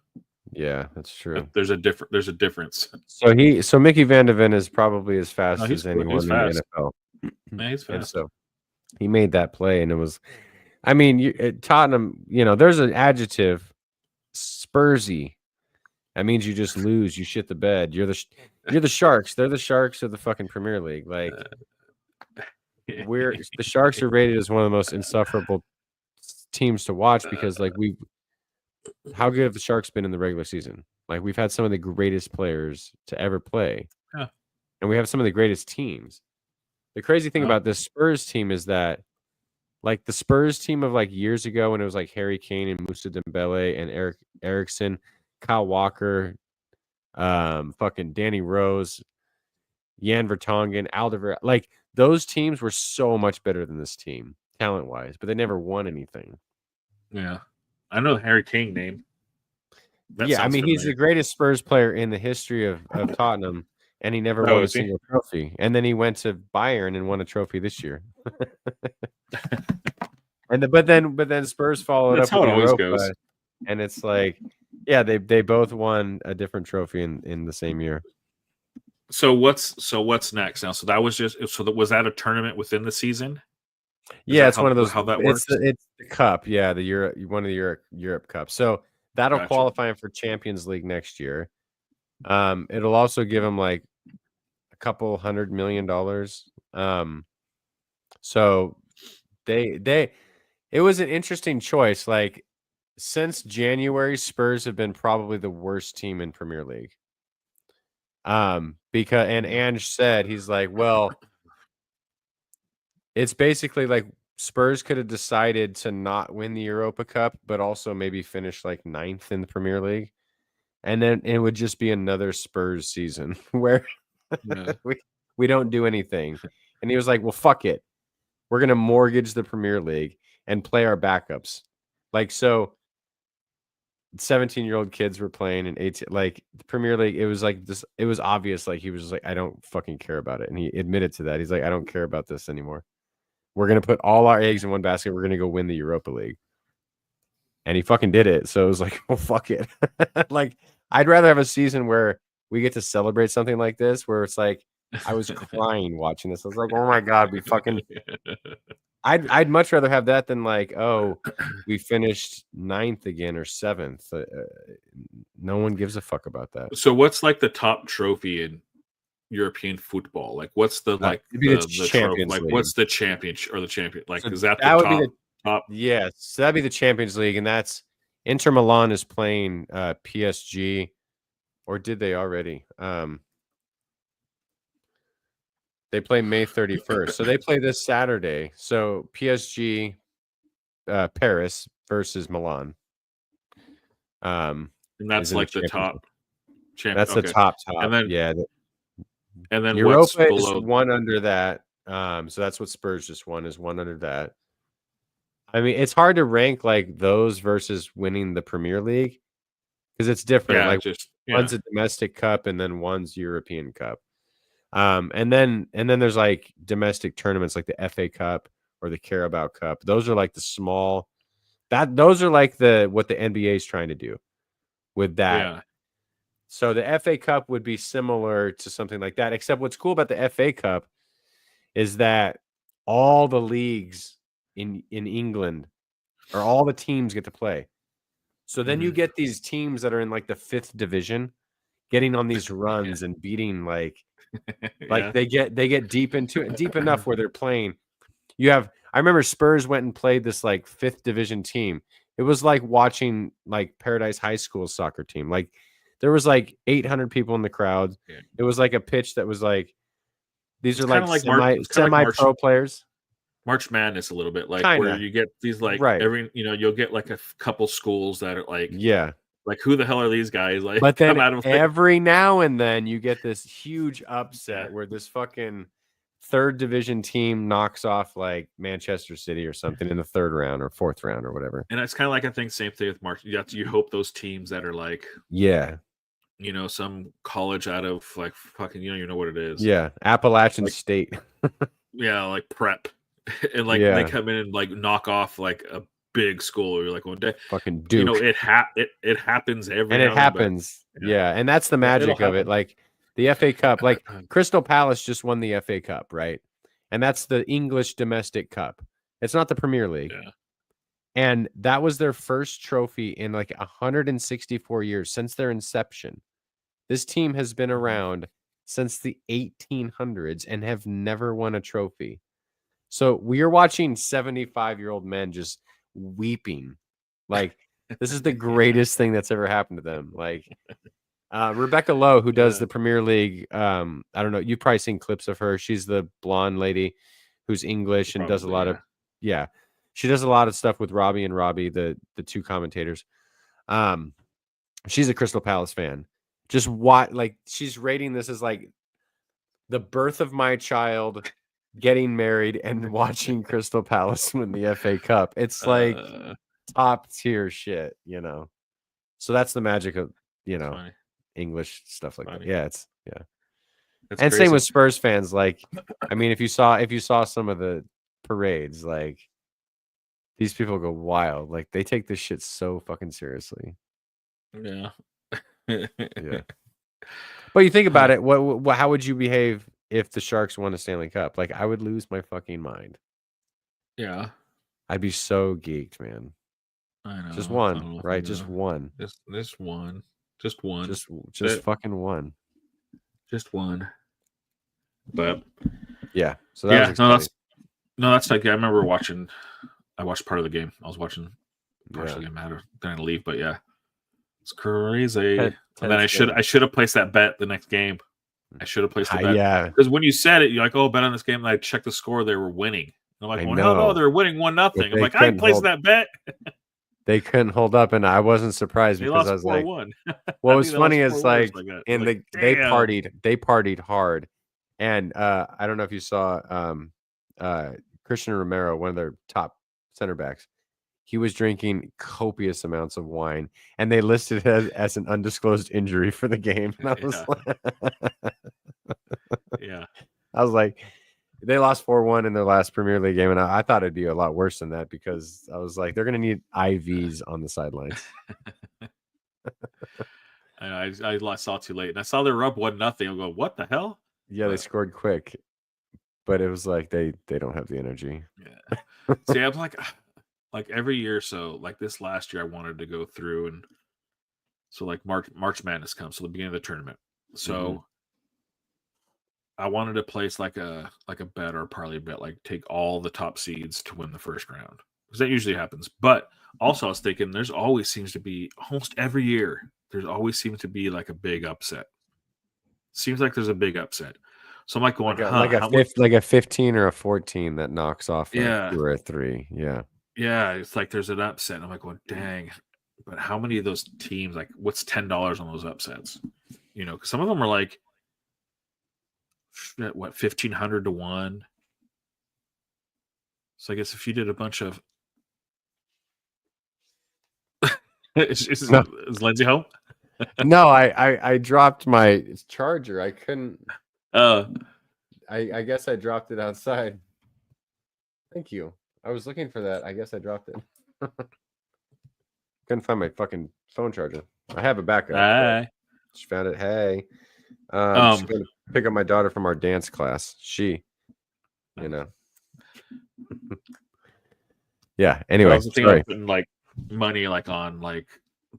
Speaker 3: Yeah, that's true.
Speaker 2: There's a difference.
Speaker 3: So Mickey Van de Ven is probably as fast as anyone in
Speaker 2: fast.
Speaker 3: the NFL.
Speaker 2: Yeah, he's fast.
Speaker 3: And so he made that play, and it was, I mean, Tottenham. There's an adjective, Spursy. That means you just lose. You shit the bed. You're the Sharks. They're the Sharks of the fucking Premier League. Like, the Sharks are rated as one of the most insufferable teams to watch because, like, how good have the Sharks been in the regular season? Like, we've had some of the greatest players to ever play, and we have some of the greatest teams. The crazy thing about this Spurs team is that, like, the Spurs team of like years ago when it was like Harry Kane and Moussa Dembele and Eric Erickson, Kyle Walker, fucking Danny Rose, Jan Vertonghen, Alderweireld, like those teams were so much better than this team talent-wise, but they never won anything.
Speaker 2: Yeah, I know the Harry Kane name.
Speaker 3: Yeah, I mean, he's the greatest Spurs player in the history of Tottenham, and he never won a single trophy. And then he went to Bayern and won a trophy this year. But then Spurs followed up with Europa, and it's like, yeah, they both won a different trophy in the same year.
Speaker 2: So what's next now? So that was was that a tournament within the season?
Speaker 3: Yeah, it's one of those.
Speaker 2: How that works?
Speaker 3: It's the cup. Yeah, one of the Europe Cup. So that'll qualify him for Champions League next year. It'll also give him like a couple $100 million. So it was an interesting choice. Like, since January, Spurs have been probably the worst team in Premier League. Because Ange said, he's like, well, it's basically like Spurs could have decided to not win the Europa Cup, but also maybe finish like 9th in the Premier League. And then it would just be another Spurs season where we don't do anything. And he was like, well, fuck it. We're going to mortgage the Premier League and play our backups. Like, so 17-year-old kids were playing in 18, like the Premier League. It was like this. It was obvious. Like, he was just like, I don't fucking care about it. And he admitted to that. He's like, I don't care about this anymore. We're going to put all our eggs in one basket. We're going to go win the Europa League. And he fucking did it. So it was like, well, fuck it. Like, I'd rather have a season where we get to celebrate something like this, where it's like, I was crying watching this. I was like, oh my God, we fucking, I'd much rather have that than like, oh, we finished 9th again or 7th. No one gives a fuck about that.
Speaker 2: So what's like the top trophy in European football? Like, what's the
Speaker 3: the Champions League.
Speaker 2: What's the championship or the champion? Like, so is that
Speaker 3: would
Speaker 2: top?
Speaker 3: Be the top? Yes, so that'd be the Champions League, and that's Inter Milan is playing PSG, or did they already? They play May 31st, so they play this Saturday. So PSG, Paris versus Milan.
Speaker 2: And that's like the top.
Speaker 3: That's the top.
Speaker 2: And then and then
Speaker 3: Europa is one under that. So that's what Spurs just won, is one under that. I mean, it's hard to rank like those versus winning the Premier League because it's different. One's a domestic cup and then one's European Cup. And then there's like domestic tournaments like the FA Cup or the Carabao Cup. Those are like the small. Those are like what the NBA is trying to do with that. Yeah. So the FA Cup would be similar to something like that, except what's cool about the FA Cup is that all the leagues in England, or all the teams, get to play. So then you get these teams that are in like the 5th division getting on these runs and beating like they get deep into it, deep enough where they're playing. I remember Spurs went and played this like 5th division team. It was like watching like Paradise High School soccer team. Like, there was like 800 people in the crowd. Yeah. It was like a pitch that was like, these are like semi-pro players.
Speaker 2: March Madness a little bit, like
Speaker 3: kinda.
Speaker 2: Where you get these like every, you'll get like a couple schools that are like, like who the hell are these guys? Like,
Speaker 3: but then every now and then you get this huge upset where this fucking 3rd division team knocks off like Manchester City or something in the 3rd round or 4th round or whatever.
Speaker 2: And it's kind of like, I think same thing with March. You hope those teams that are like, some college out of like fucking, you know what it is.
Speaker 3: Yeah, Appalachian
Speaker 2: Like,
Speaker 3: State.
Speaker 2: yeah, like prep, and like they
Speaker 3: Yeah,
Speaker 2: come in and like knock off like a big school. You're like one day,
Speaker 3: fucking Duke.
Speaker 2: it happens every
Speaker 3: And it
Speaker 2: now and then, but
Speaker 3: happens. Yeah, and that's the
Speaker 2: yeah, it'll
Speaker 3: magic of it.
Speaker 2: happen.
Speaker 3: Like the FA Cup, like Crystal Palace just won the FA Cup, right? And that's the English domestic cup. It's not the Premier League.
Speaker 2: Yeah.
Speaker 3: And that was their first trophy in like 164 years since their inception. This team has been around since the 1800s and have never won a trophy. So we are watching 75-year-old men just weeping. Like, this is the greatest thing that's ever happened to them. Like, Rebecca Lowe, who does the Premier League, I don't know, you've probably seen clips of her. She's the blonde lady who's English and does a lot of, she does a lot of stuff with Robbie and Robbie, the two commentators. She's a Crystal Palace fan. Just what, like, she's rating this as like the birth of my child, getting married, and watching Crystal Palace win the FA Cup. It's like top tier shit, So that's the magic of,
Speaker 2: funny.
Speaker 3: English stuff like
Speaker 2: Funny.
Speaker 3: that. Yeah, it's
Speaker 2: That's
Speaker 3: and
Speaker 2: crazy.
Speaker 3: same with Spurs fans. Like, I mean, if you saw some of the parades, like these people go wild. Like they take this shit so fucking seriously.
Speaker 2: Yeah.
Speaker 3: Yeah. But you think about it, what how would you behave if the Sharks won a Stanley Cup? Like I would lose my fucking mind.
Speaker 2: Yeah.
Speaker 3: I'd be so geeked, man.
Speaker 2: I know.
Speaker 3: Just one, right? Just one.
Speaker 2: Just one. Just one.
Speaker 3: Just fucking one.
Speaker 2: Just one. But
Speaker 3: yeah, so that was
Speaker 2: that's like I remember watching. I watched part of the game. I was watching part of the game. Then I leave, but yeah, it's crazy. And then I should have placed that bet the next game. I should have placed the bet.
Speaker 3: Yeah,
Speaker 2: because when you said it, you're like, "Oh, bet on this game." And I checked the score; they were winning. And I'm like, "Well, hell no, they're winning 1-0." I'm like, "I placed that bet."
Speaker 3: They couldn't hold up, and I wasn't surprised because I was like, "What was funny is like, and they partied hard." And I don't know if you saw Christian Romero, one of their top center backs. He was drinking copious amounts of wine, and they listed it as an undisclosed injury for the game. And I was I was like, they lost 4-1 in their last Premier League game, and I thought it'd be a lot worse than that because I was like, they're going to need IVs on the sidelines.
Speaker 2: I saw too late, and I saw they were up 1-0. I go, what the hell?
Speaker 3: Yeah, they scored quick, but it was like they don't have the energy.
Speaker 2: Yeah. See, I'm like every year or so, like this last year, I wanted to go through, and so like March Madness comes, so the beginning of the tournament. So I wanted to place like a bet or a parlay bet, like take all the top seeds to win the first round, because that usually happens. But also, I was thinking, there's always seems to be almost every year. There's always seems to be like a big upset. Seems like there's a big upset. So I'm like going,
Speaker 3: like a 15 or a 14 that knocks off like 2 or 3. Yeah.
Speaker 2: Yeah, it's like there's an upset. And I'm like going, dang. But how many of those teams, like what's $10 on those upsets? Because some of them are like, what, 1,500 to 1. So I guess if you did a bunch of is Lindsay home?
Speaker 3: No, I dropped my charger. I couldn't. I guess I dropped it outside. Thank you. I was looking for that. I guess I dropped it. Couldn't find my fucking phone charger. I have a backup. Just found it. Hey, just going to pick up my daughter from our dance class. Yeah. Anyway,
Speaker 2: I was thinking of putting like money like on like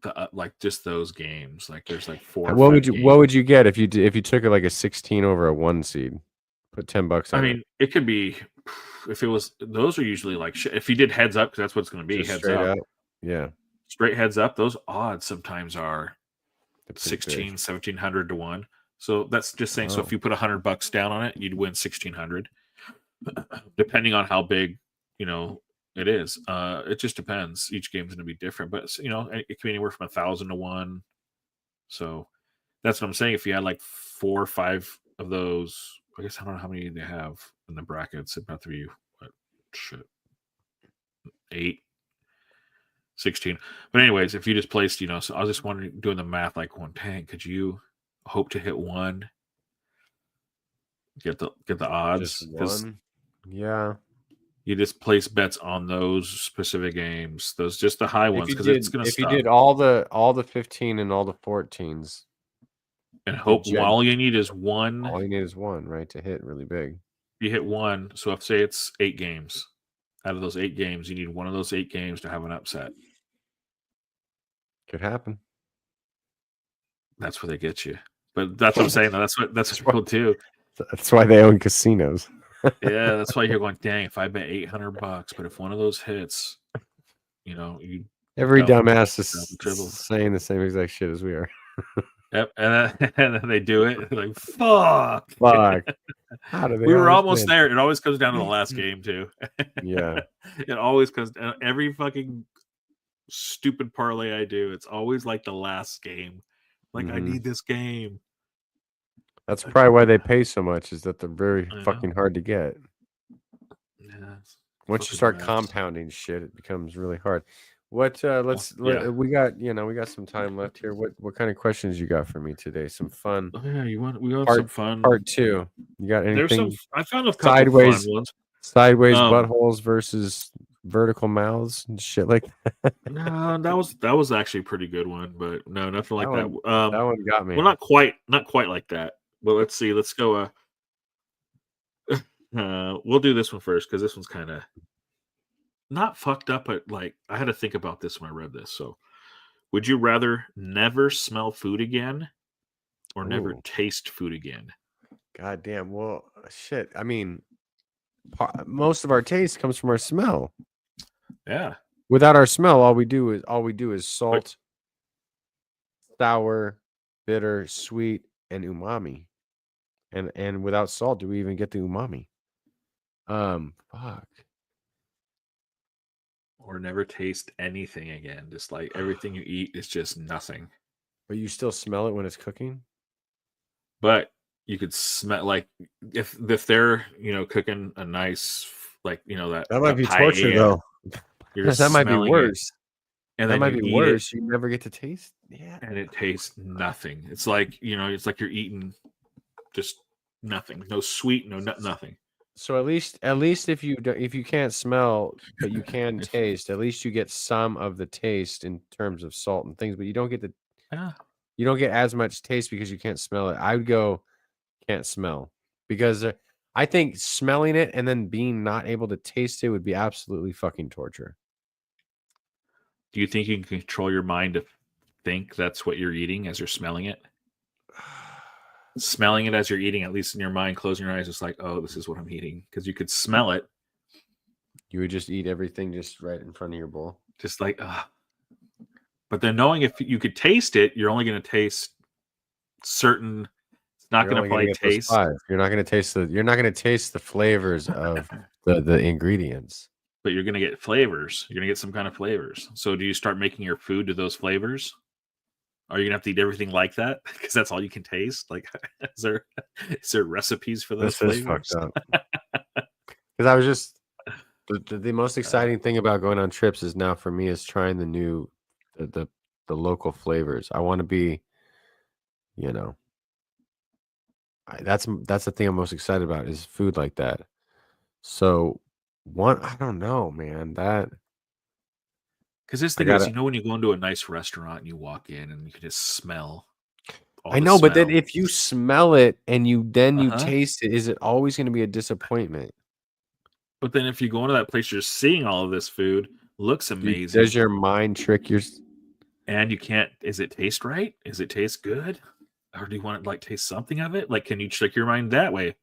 Speaker 2: the like just those games. Like there's like 4.
Speaker 3: What would you get if you took it like a 16 over a 1 seed? Put $10 on.
Speaker 2: I mean, it could be if it was. Those are usually like if you did heads up, because that's what it's going to be.
Speaker 3: Just
Speaker 2: heads up.
Speaker 3: Yeah.
Speaker 2: Straight heads up. Those odds sometimes are 1,700 to 1. So that's just saying. So if you put $100 down on it, you'd win 1,600, depending on how big it is. It just depends. Each game's going to be different, but it can be anywhere from 1,000 to 1. So that's what I'm saying. If you had like 4 or 5 of those, I guess I don't know how many they have in the brackets. About 3, 8. 16. But anyways, if you just placed, so I was just wondering, doing the math, like, dang, could you hope to hit one? Get the odds?
Speaker 3: Just
Speaker 2: Because
Speaker 3: one? Yeah.
Speaker 2: you just place bets on those specific games, those just the high ones, because it's going to
Speaker 3: If you
Speaker 2: suck.
Speaker 3: did all the 15 and all the 14s,
Speaker 2: And hope all you need is one.
Speaker 3: All you need is one, right, to hit really big.
Speaker 2: You hit one. So if say it's 8 games, out of those 8 games, you need one of those 8 games to have an upset.
Speaker 3: Could happen.
Speaker 2: That's where they get you. But that's what I'm saying. That's what people do.
Speaker 3: That's why they own casinos.
Speaker 2: Yeah, that's why you're going, dang, if I bet $800, but if one of those hits, you
Speaker 3: every
Speaker 2: double,
Speaker 3: dumbass is saying the same exact shit as we are.
Speaker 2: Yep, and then they do it. Like, fuck.
Speaker 3: How do they
Speaker 2: we were almost
Speaker 3: win?
Speaker 2: there. It always comes down to the last game too.
Speaker 3: Yeah.
Speaker 2: It always comes down. Every fucking stupid parlay I do, it's always like the last game. Like, I need this game.
Speaker 3: That's probably why they pay so much, is that they're very fucking hard to get.
Speaker 2: Yeah,
Speaker 3: once you start compounding shit, it becomes really hard. What we got some time left here. What kind of questions you got for me today? Some fun.
Speaker 2: Oh, yeah, we got some fun.
Speaker 3: Part 2. You got anything?
Speaker 2: I found a couple fun ones.
Speaker 3: Sideways buttholes versus vertical mouths and shit like that.
Speaker 2: No, that was actually a pretty good one, but no, nothing like that.
Speaker 3: That one got me.
Speaker 2: Well, not quite like that. Well, let's see. Let's go. We'll do this one first because this one's kind of not fucked up, but like I had to think about this when I read this. So, would you rather never smell food again or never taste food again?
Speaker 3: God damn. Well, shit. I mean, most of our taste comes from our smell.
Speaker 2: Yeah.
Speaker 3: Without our smell, all we do is salt, sour, bitter, sweet, and umami. And without salt, do we even get the umami? Fuck.
Speaker 2: Or never taste anything again. Just like everything you eat is just nothing.
Speaker 3: But you still smell it when it's cooking?
Speaker 2: But you could smell, like, if they're cooking a nice, like, that
Speaker 3: might be torture though. That might be worse.
Speaker 2: And
Speaker 3: that might be worse. You never get to taste. Yeah.
Speaker 2: And it tastes nothing. It's like it's like you're eating just nothing. No sweet, no nothing.
Speaker 3: So at least if you can't smell but you can taste, at least you get some of the taste in terms of salt and things, but you don't get you don't get as much taste because you can't smell it. I would go can't smell, because I think smelling it and then being not able to taste it would be absolutely fucking torture.
Speaker 2: Do you think you can control your mind to think that's what you're eating as you're smelling it? Smelling it as you're eating, at least in your mind, closing your eyes, it's like, oh, this is what I'm eating, because you could smell it.
Speaker 3: You would just eat everything just right in front of your bowl,
Speaker 2: just like, but then knowing if you could taste it, you're only going to taste certain. It's not going to probably taste.
Speaker 3: You're not going to taste the flavors of the ingredients.
Speaker 2: But you're going to get flavors. You're going to get some kind of flavors. So do you start making your food to those flavors? Are you gonna have to eat everything like that because that's all you can taste? Like, is there recipes for those flavors?
Speaker 3: Fucked up. Because I was just the most exciting thing about going on trips is now for me is trying the new the local flavors. I want to be, that's the thing I'm most excited about is food like that. So I don't know, man.
Speaker 2: Because this thing is, when you go into a nice restaurant and you walk in and you can just smell.
Speaker 3: I know, but then if you smell it and you taste it, is it always going to be a disappointment?
Speaker 2: But then if you go into that place, you're seeing all of this food, looks amazing.
Speaker 3: Does your mind trick your?
Speaker 2: And you can't. Is it taste right? Is it taste good? Or do you want to like taste something of it? Like, can you trick your mind that way,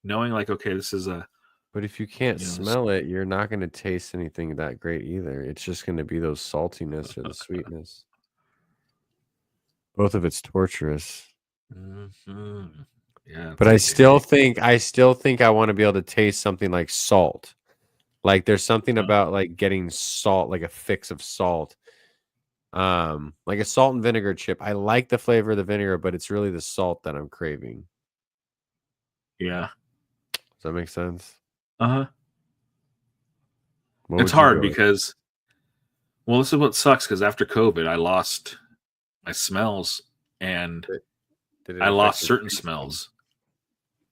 Speaker 2: knowing like, okay, this is a.
Speaker 3: But if you can't smell it, you're not going to taste anything that great either. It's just going to be those saltiness or the sweetness. Both of it's torturous.
Speaker 2: Mm-hmm. Yeah,
Speaker 3: but I still think I want to be able to taste something like salt. Like there's something about like getting salt, like a fix of salt. Like a salt and vinegar chip. I like the flavor of the vinegar, but it's really the salt that I'm craving.
Speaker 2: Yeah.
Speaker 3: Does that make sense?
Speaker 2: It's hard because Well, this is what sucks because after COVID, I lost my smells and
Speaker 3: Did it
Speaker 2: I
Speaker 3: affect
Speaker 2: lost
Speaker 3: your
Speaker 2: certain
Speaker 3: taste?
Speaker 2: smells.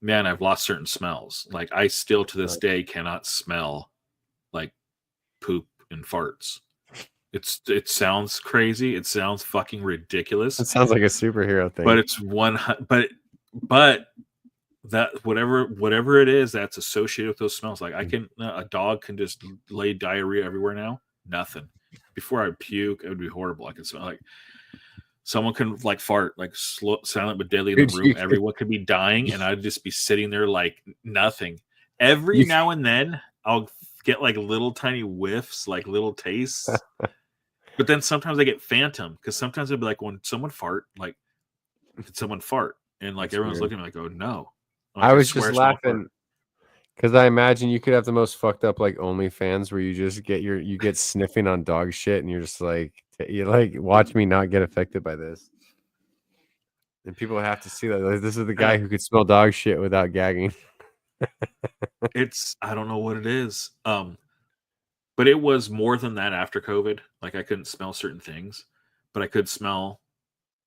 Speaker 2: Man, I've lost certain smells. Like I still to this day cannot smell like poop and farts. It sounds crazy. It sounds fucking ridiculous.
Speaker 3: It sounds like a superhero thing.
Speaker 2: But it's but that whatever it is that's associated with those smells. Like I can a dog can just lay diarrhea everywhere now. Nothing. Before I puke, it would be horrible. I could smell like someone can like fart like slow, silent but deadly in the room. Everyone could be dying, and I'd just be sitting there like nothing. Every now and then, I'll get like little tiny whiffs, like little tastes. But then sometimes I get phantom because sometimes it'd be like when someone fart, like did someone fart? And like
Speaker 3: That's
Speaker 2: everyone's
Speaker 3: weird.
Speaker 2: looking at me like, oh no. Like,
Speaker 3: I was
Speaker 2: swear
Speaker 3: just
Speaker 2: someone farted.
Speaker 3: laughing because I imagine you could have the most fucked up like OnlyFans where you just get sniffing on dog shit and you're just like you like watch me not get affected by this. And people have to see that like, this is the guy who could smell dog shit without gagging.
Speaker 2: It's I don't know what it is. But it was more than that after COVID. Like I couldn't smell certain things, but I could smell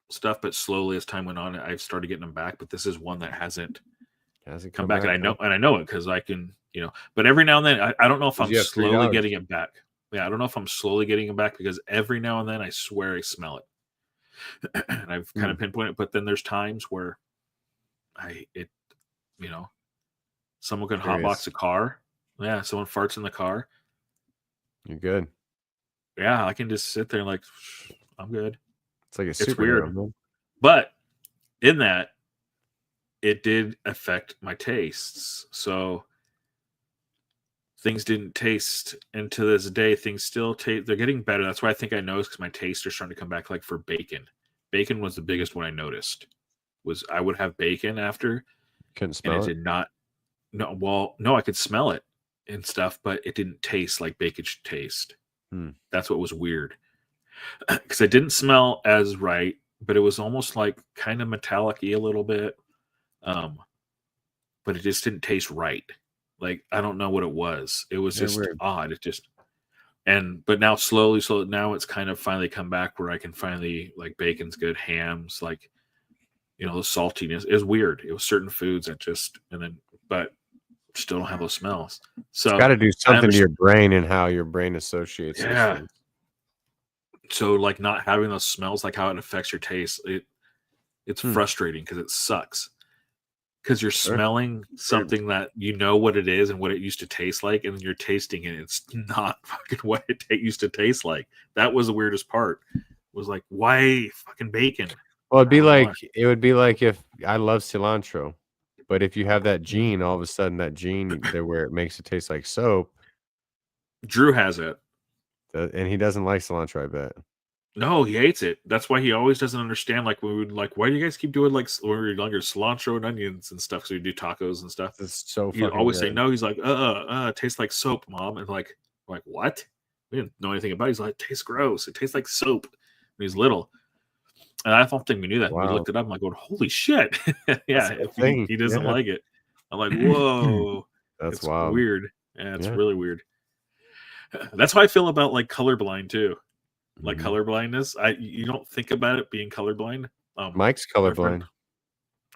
Speaker 2: stuff. But slowly as time went on, I've started getting them back. But this is one that hasn't come back, and I know it because I can, But every now and then, I don't know if I'm
Speaker 3: you have 3
Speaker 2: slowly
Speaker 3: dogs.
Speaker 2: getting it back. Yeah, I don't know if I'm slowly getting it back because every now and then I swear I smell it, and I've kind of pinpointed it. But then there's times where someone can hotbox a car. Yeah, someone farts in the car.
Speaker 3: You're good.
Speaker 2: Yeah, I can just sit there and like, I'm good.
Speaker 3: It's like a
Speaker 2: It's
Speaker 3: superhero.
Speaker 2: weird.
Speaker 3: Man.
Speaker 2: But in that, it did affect my tastes. So things didn't taste, and to this day, things still taste. They're getting better. That's why I think I noticed because my tastes are starting to come back. Like for bacon, bacon was the biggest one I noticed. Was I would have bacon after,
Speaker 3: Couldn't smell it.
Speaker 2: Did not. No, well, no, I could smell it and stuff, but it didn't taste like bacon should taste. That's what was weird because it didn't smell as right, but it was almost like kind of metallic-y a little bit. But it just didn't taste right. Like I don't know what it was. It was just
Speaker 3: weird.
Speaker 2: odd. It just but now slowly, now it's kind of finally come back where I can finally like bacon's good, hams, like the saltiness is weird. It was certain foods that just but still don't have those smells. So
Speaker 3: it's got to do something to your brain and how your brain associates those things.
Speaker 2: So like not having those smells, like how it affects your taste, it's frustrating because it sucks. Because you're smelling something that you know what it is and what it used to taste like, and then you're tasting it. It's not fucking what it used to taste like. That was the weirdest part. Was like, why fucking bacon?
Speaker 3: Well, it would be like if I love cilantro, but if you have that gene, all of a sudden that gene there where it makes it taste like soap.
Speaker 2: Drew has it,
Speaker 3: and he doesn't like cilantro. I bet.
Speaker 2: No, he hates it. That's why he always doesn't understand. Like we would like, why do you guys keep doing like when we were younger, cilantro and onions and stuff? So we do tacos and stuff.
Speaker 3: It's so
Speaker 2: he always say no. He's like, it tastes like soap, mom. And like what? We didn't know anything about it. He's like, it tastes gross. It tastes like soap when he's little. And I don't think we knew that. Wow. We looked it up. I'm like, going, holy shit. Yeah, he doesn't like it. I'm like, whoa.
Speaker 3: That's
Speaker 2: it's
Speaker 3: wild.
Speaker 2: Weird. Yeah, it's really weird. That's how I feel about like colorblind too. Like colorblindness. You don't think about it being colorblind.
Speaker 3: Mike's colorblind.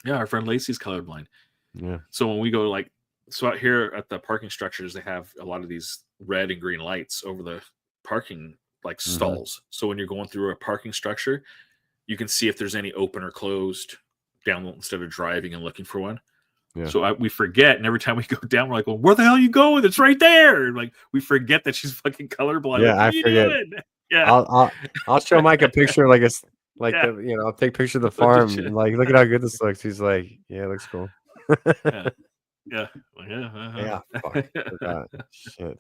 Speaker 2: Our friend Lacey's colorblind.
Speaker 3: Yeah.
Speaker 2: So when we go out here at the parking structures, they have a lot of these red and green lights over the parking stalls. So when you're going through a parking structure, you can see if there's any open or closed down instead of driving and looking for one. Yeah. So we forget, and every time we go down, we're like, well, where the hell are you going? It's right there. And like we forget that she's fucking colorblind.
Speaker 3: Yeah,
Speaker 2: like,
Speaker 3: I forget.
Speaker 2: Doing? Yeah,
Speaker 3: I'll show Mike a picture I'll take a picture of the farm and like look at how good this looks. He's like, yeah, it looks cool.
Speaker 2: Yeah.
Speaker 3: Fuck. Forgot. Shit.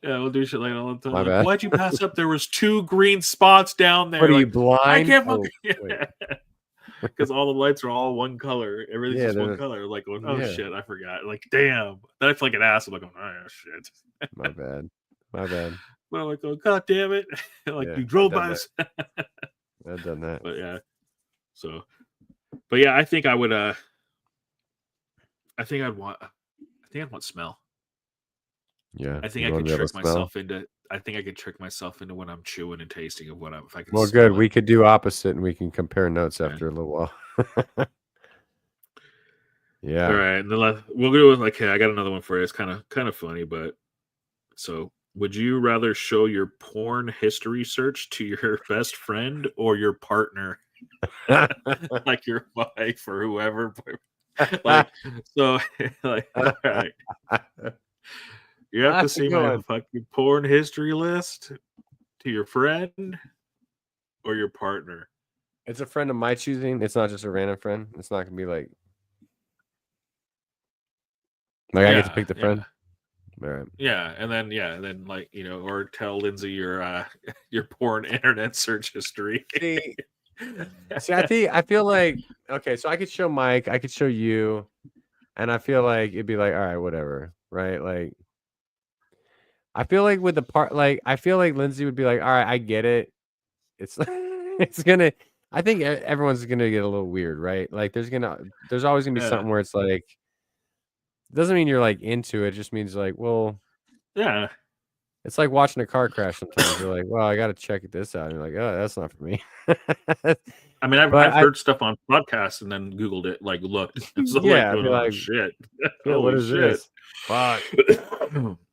Speaker 2: Yeah, we'll do shit like all the time.
Speaker 3: My bad.
Speaker 2: Why'd you pass up? There was 2 green spots down there.
Speaker 3: What are you blind?
Speaker 2: I can't because all the lights are all one color. Everything's just one color. Like, shit, I forgot. Like, damn. Then I feel like an ass. I'm like, oh shit.
Speaker 3: My bad.
Speaker 2: But I'm like, oh god damn it! Like you drove by us.
Speaker 3: I've done that.
Speaker 2: But yeah. So, but yeah, I think I would. I think I'd want smell.
Speaker 3: Yeah.
Speaker 2: I think I could trick myself into. I think I could trick myself into what I'm chewing and tasting of what if I can.
Speaker 3: Well,
Speaker 2: smell
Speaker 3: good.
Speaker 2: it.
Speaker 3: We could do opposite, and we can compare notes
Speaker 2: Okay.
Speaker 3: after a little while. Yeah.
Speaker 2: All right, and then we'll go with okay. I got another one for you. It's kind of funny, but so would you rather show your porn history search to your best friend or your partner, like your wife or whoever? Like so, like all right, you have to
Speaker 3: That's a
Speaker 2: see
Speaker 3: good
Speaker 2: my
Speaker 3: one.
Speaker 2: fucking porn history list to your friend or your partner.
Speaker 3: It's a friend of my choosing. It's not just a random friend. It's not gonna be like I get to pick the friend. All right.
Speaker 2: Yeah, and then like or tell Lindsay your your porn internet search history.
Speaker 3: See, I feel like okay, so I could show Mike, I could show you, and I feel like it'd be like, all right, whatever, right? Like, I feel like with the part, like, I feel like Lindsay would be like, all right, I get it. It's it's gonna. I think everyone's gonna get a little weird, right? Like, there's always gonna be something where it's like, doesn't mean you're like into it. It just means like, well,
Speaker 2: Yeah.
Speaker 3: it's like watching a car crash. Sometimes you're like, well, I got to check this out. And you're like, oh, that's not for me.
Speaker 2: I mean, I've heard stuff on podcasts and then Googled it, like looked. And so
Speaker 3: yeah,
Speaker 2: like, oh shit.
Speaker 3: Yeah, what is this?
Speaker 2: Fuck.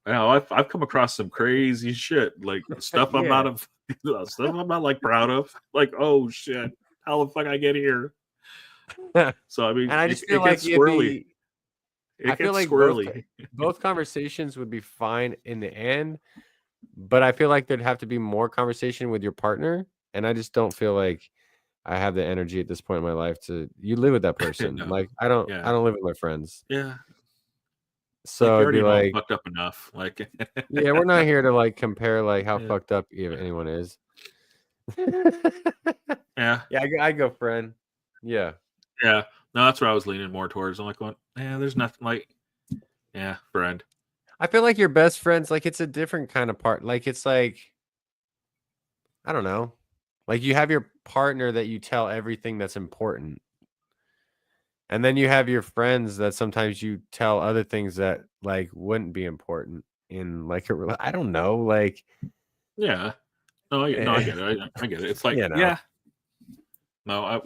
Speaker 2: Now I've come across some crazy shit, like stuff I'm not stuff I'm not like proud of. Like, oh shit, how the fuck I get here? So I mean,
Speaker 3: and I just feel like
Speaker 2: squirrely.
Speaker 3: I feel like
Speaker 2: squirrely.
Speaker 3: Both conversations would be fine in the end, but I feel like there'd have to be more conversation with your partner, and I just don't feel like I have the energy at this point in my life to. You live with that person,
Speaker 2: No.
Speaker 3: like I don't live with my friends.
Speaker 2: Yeah.
Speaker 3: So
Speaker 2: like,
Speaker 3: it'd be like
Speaker 2: fucked up enough. Like,
Speaker 3: yeah, we're not here to like compare like how fucked up anyone is.
Speaker 2: Yeah,
Speaker 3: I go friend. Yeah.
Speaker 2: No, that's where I was leaning more towards. I'm like, going, there's nothing like, friend.
Speaker 3: I feel like your best friends, like it's a different kind of part. Like it's like, I don't know, like you have your partner that you tell everything that's important. And then you have your friends that sometimes you tell other things that like wouldn't be important in like I don't know, like
Speaker 2: yeah. No, I get it. I get it. It's like No, I'd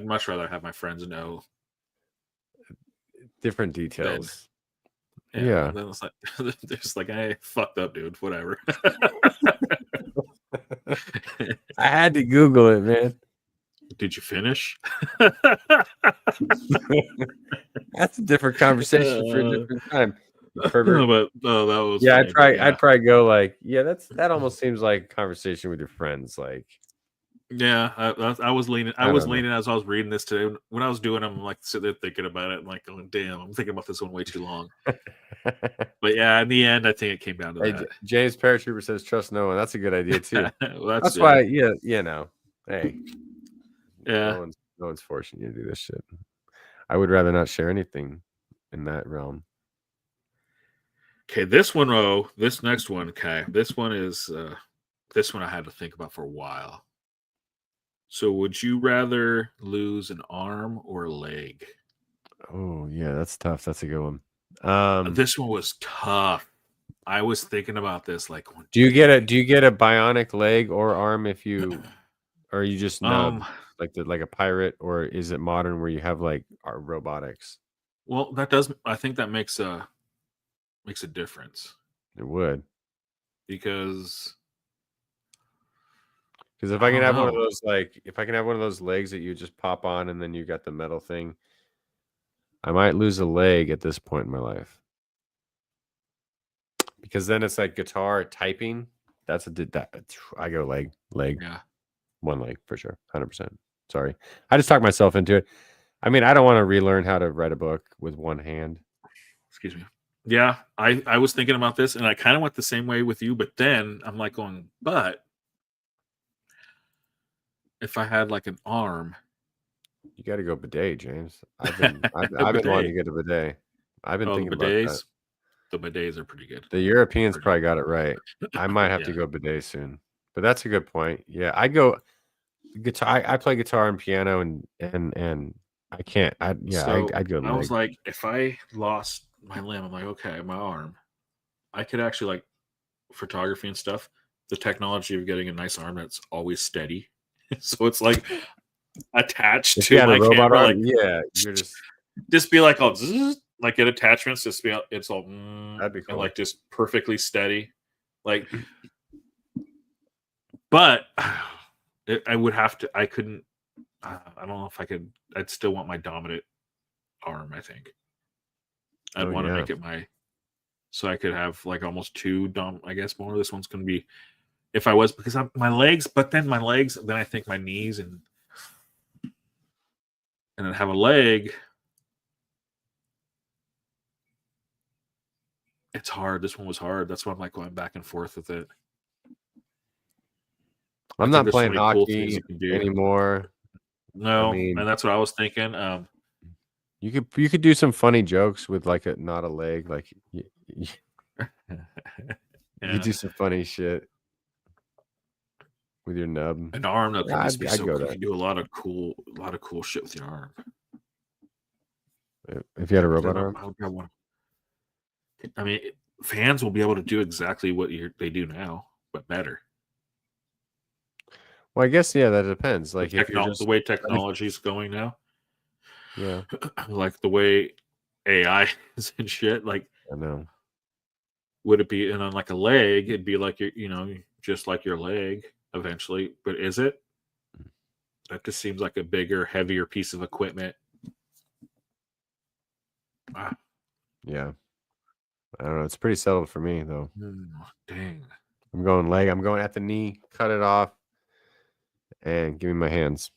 Speaker 2: much rather have my friends know
Speaker 3: different details.
Speaker 2: Then it's like there's like I fucked up, dude. Whatever.
Speaker 3: I had to Google it, man.
Speaker 2: Did you finish?
Speaker 3: That's a different conversation for a different time.
Speaker 2: But that was
Speaker 3: funny, I'd probably go like, that almost seems like a conversation with your friends, like.
Speaker 2: Yeah, I was leaning. I was leaning as I was reading this today. When I was doing, I'm like sitting there thinking about it, and like going, "Damn, I'm thinking about this one way too long." But yeah, in the end, I think it came down to that.
Speaker 3: James Paratrooper says, "Trust no one." That's a good idea too.
Speaker 2: Well,
Speaker 3: that's why, no. Hey,
Speaker 2: yeah,
Speaker 3: no one's forcing you to do this shit. I would rather not share anything in that realm.
Speaker 2: Okay, this next one. Okay, this one is this one I had to think about for a while. So, would you rather lose an arm or a leg?
Speaker 3: Oh yeah, that's tough. That's a good one.
Speaker 2: This one was tough. I was thinking about this. Like,
Speaker 3: do you get a bionic leg or arm if you, or you just nub like a pirate, or is it modern where you have like robotics?
Speaker 2: Well, I think that makes a difference.
Speaker 3: It would,
Speaker 2: because
Speaker 3: if I can have one of those, like if I can have one of those legs that you just pop on and then you got the metal thing, I might lose a leg at this point in my life. Because then it's like guitar typing. I go leg.
Speaker 2: Yeah.
Speaker 3: One leg for sure. 100%. Sorry. I just talked myself into it. I mean, I don't want to relearn how to write a book with one hand.
Speaker 2: Excuse me. Yeah, I was thinking about this and I kind of went the same way with you, but then I'm like going, but if I had like an arm.
Speaker 3: You got to go bidet, James. I've been wanting to get a bidet. I've been thinking about that.
Speaker 2: The bidets are pretty good.
Speaker 3: The Europeans probably got it right. I might have to go bidet soon. But that's a good point. Yeah, I go guitar. I play guitar and piano and I can't. I'd go leg.
Speaker 2: I was like, if I lost my limb, I'm like, okay, my arm, I could actually like photography and stuff. The technology of getting a nice arm that's always steady, so it's like attached
Speaker 3: If you
Speaker 2: to
Speaker 3: had a
Speaker 2: my
Speaker 3: robot
Speaker 2: camera,
Speaker 3: arm,
Speaker 2: like
Speaker 3: yeah, you're
Speaker 2: just be like all like get attachments, just be it's all
Speaker 3: that'd be
Speaker 2: and
Speaker 3: cool.
Speaker 2: like just perfectly steady, like. But I would have to. I couldn't. I don't know if I could. I'd still want my dominant arm. I think I'd
Speaker 3: Oh
Speaker 2: want to
Speaker 3: yeah.
Speaker 2: make it my so I could have like almost two dom. I guess more. This one's gonna be if I was because I'm my legs. But then my legs. Then I think my knees and then have a leg. It's hard. This one was hard. That's why I'm like going back and forth with it.
Speaker 3: I'm
Speaker 2: I think
Speaker 3: not
Speaker 2: there's so
Speaker 3: playing
Speaker 2: many cool things
Speaker 3: hockey
Speaker 2: you can do.
Speaker 3: anymore.
Speaker 2: No,
Speaker 3: I mean,
Speaker 2: and that's what I was thinking.
Speaker 3: you could do some funny jokes with like not a leg, like you could do some funny shit with your nub.
Speaker 2: An arm though could just be
Speaker 3: I'd
Speaker 2: so
Speaker 3: go
Speaker 2: cool.
Speaker 3: there.
Speaker 2: You can do a lot of cool shit with your arm.
Speaker 3: If you had a robot arm,
Speaker 2: I mean, fans will be able to do exactly what they do now, but better.
Speaker 3: well, I guess yeah, that depends. Like if you're just
Speaker 2: the way technology is going now,
Speaker 3: yeah,
Speaker 2: like the way AI is and shit. Like,
Speaker 3: I know.
Speaker 2: would it be and on like a leg? It'd be like just like your leg eventually. But is it? That just seems like a bigger, heavier piece of equipment.
Speaker 3: Yeah, I don't know. It's pretty settled for me though.
Speaker 2: Dang.
Speaker 3: I'm going leg. I'm going at the knee. Cut it off, and give me my hands.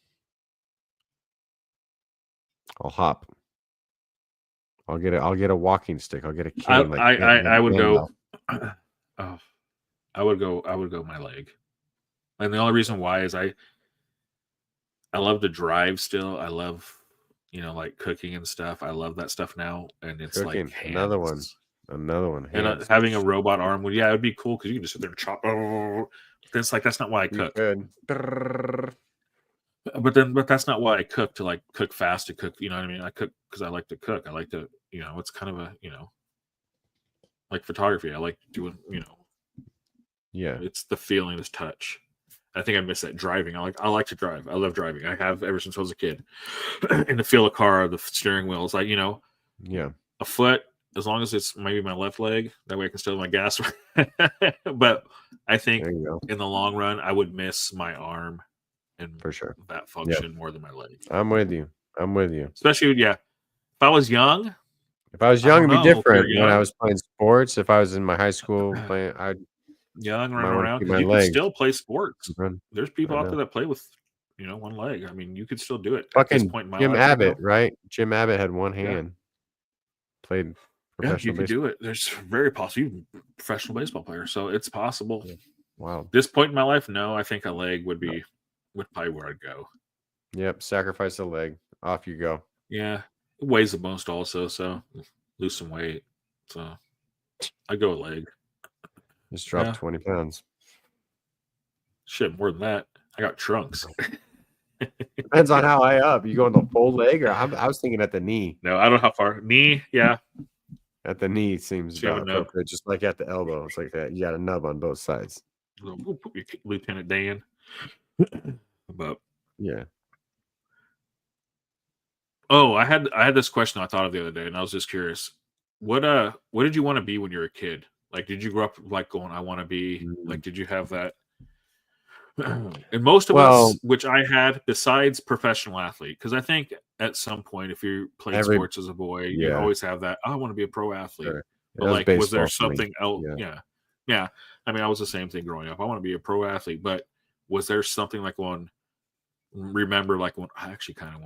Speaker 3: I'll hop. I'll get a walking stick. I'll get a cane.
Speaker 2: I would go. Oh, I would go my leg, and the only reason why is I love to drive still. I love like cooking and stuff. I love that stuff now, and it's
Speaker 3: cooking.
Speaker 2: like hands.
Speaker 3: Another one.
Speaker 2: And having a robot arm would it'd be cool because you can just sit there and chop. But it's like that's not why I cook. But that's not why I cook to like cook fast to cook. You know what I mean? I cook because I like to cook. I like to it's kind of a like photography. I like doing
Speaker 3: yeah.
Speaker 2: It's the feeling, this touch. I think I miss that driving. I like to drive. I love driving. I have ever since I was a kid. And to feel a car, the steering wheel is like
Speaker 3: yeah,
Speaker 2: a foot. As long as it's maybe my left leg, that way I can still have my gas. But I think in the long run, I would miss my arm and
Speaker 3: for sure
Speaker 2: that function more than my leg.
Speaker 3: I'm with you.
Speaker 2: Especially, if I was young.
Speaker 3: If I was young, it'd be different. When I was playing sports, if I was in my high school playing, I'd
Speaker 2: young running around because you can still play sports. There's people out there that play with one leg. I mean, you could still do it.
Speaker 3: Fucking
Speaker 2: at this point in my
Speaker 3: Jim
Speaker 2: life,
Speaker 3: Abbott, right? Jim Abbott had one hand. Played professional.
Speaker 2: You could do it. There's very possible. You're a professional baseball player, so it's possible.
Speaker 3: Yeah. Wow.
Speaker 2: This point in my life, no. I think a leg would probably where I'd go.
Speaker 3: Yep. Sacrifice a leg. Off you go.
Speaker 2: Yeah. It weighs the most also, so lose some weight. So I go a leg.
Speaker 3: Just drop 20 pounds.
Speaker 2: Shit, more than that. I got trunks.
Speaker 3: Depends on how high up. You going the full leg, or I was thinking at the knee.
Speaker 2: No, I don't know how far. Knee, yeah.
Speaker 3: At the knee seems about appropriate. Just like at the elbow. It's like that. You got a nub on both sides.
Speaker 2: Lieutenant Dan. But
Speaker 3: yeah.
Speaker 2: Oh, I had this question I thought of the other day, and I was just curious. What did you want to be when you were a kid? Like, did you grow up like going, I want to be like, did you have that? And most of us, which I had, besides professional athlete, because I think at some point, if you played sports as a boy, you always have that. I want to be a pro athlete. Sure. But like, was there something else? Yeah. I mean, I was the same thing growing up. I want to be a pro athlete, but was there something like one? Remember, like when I actually kind of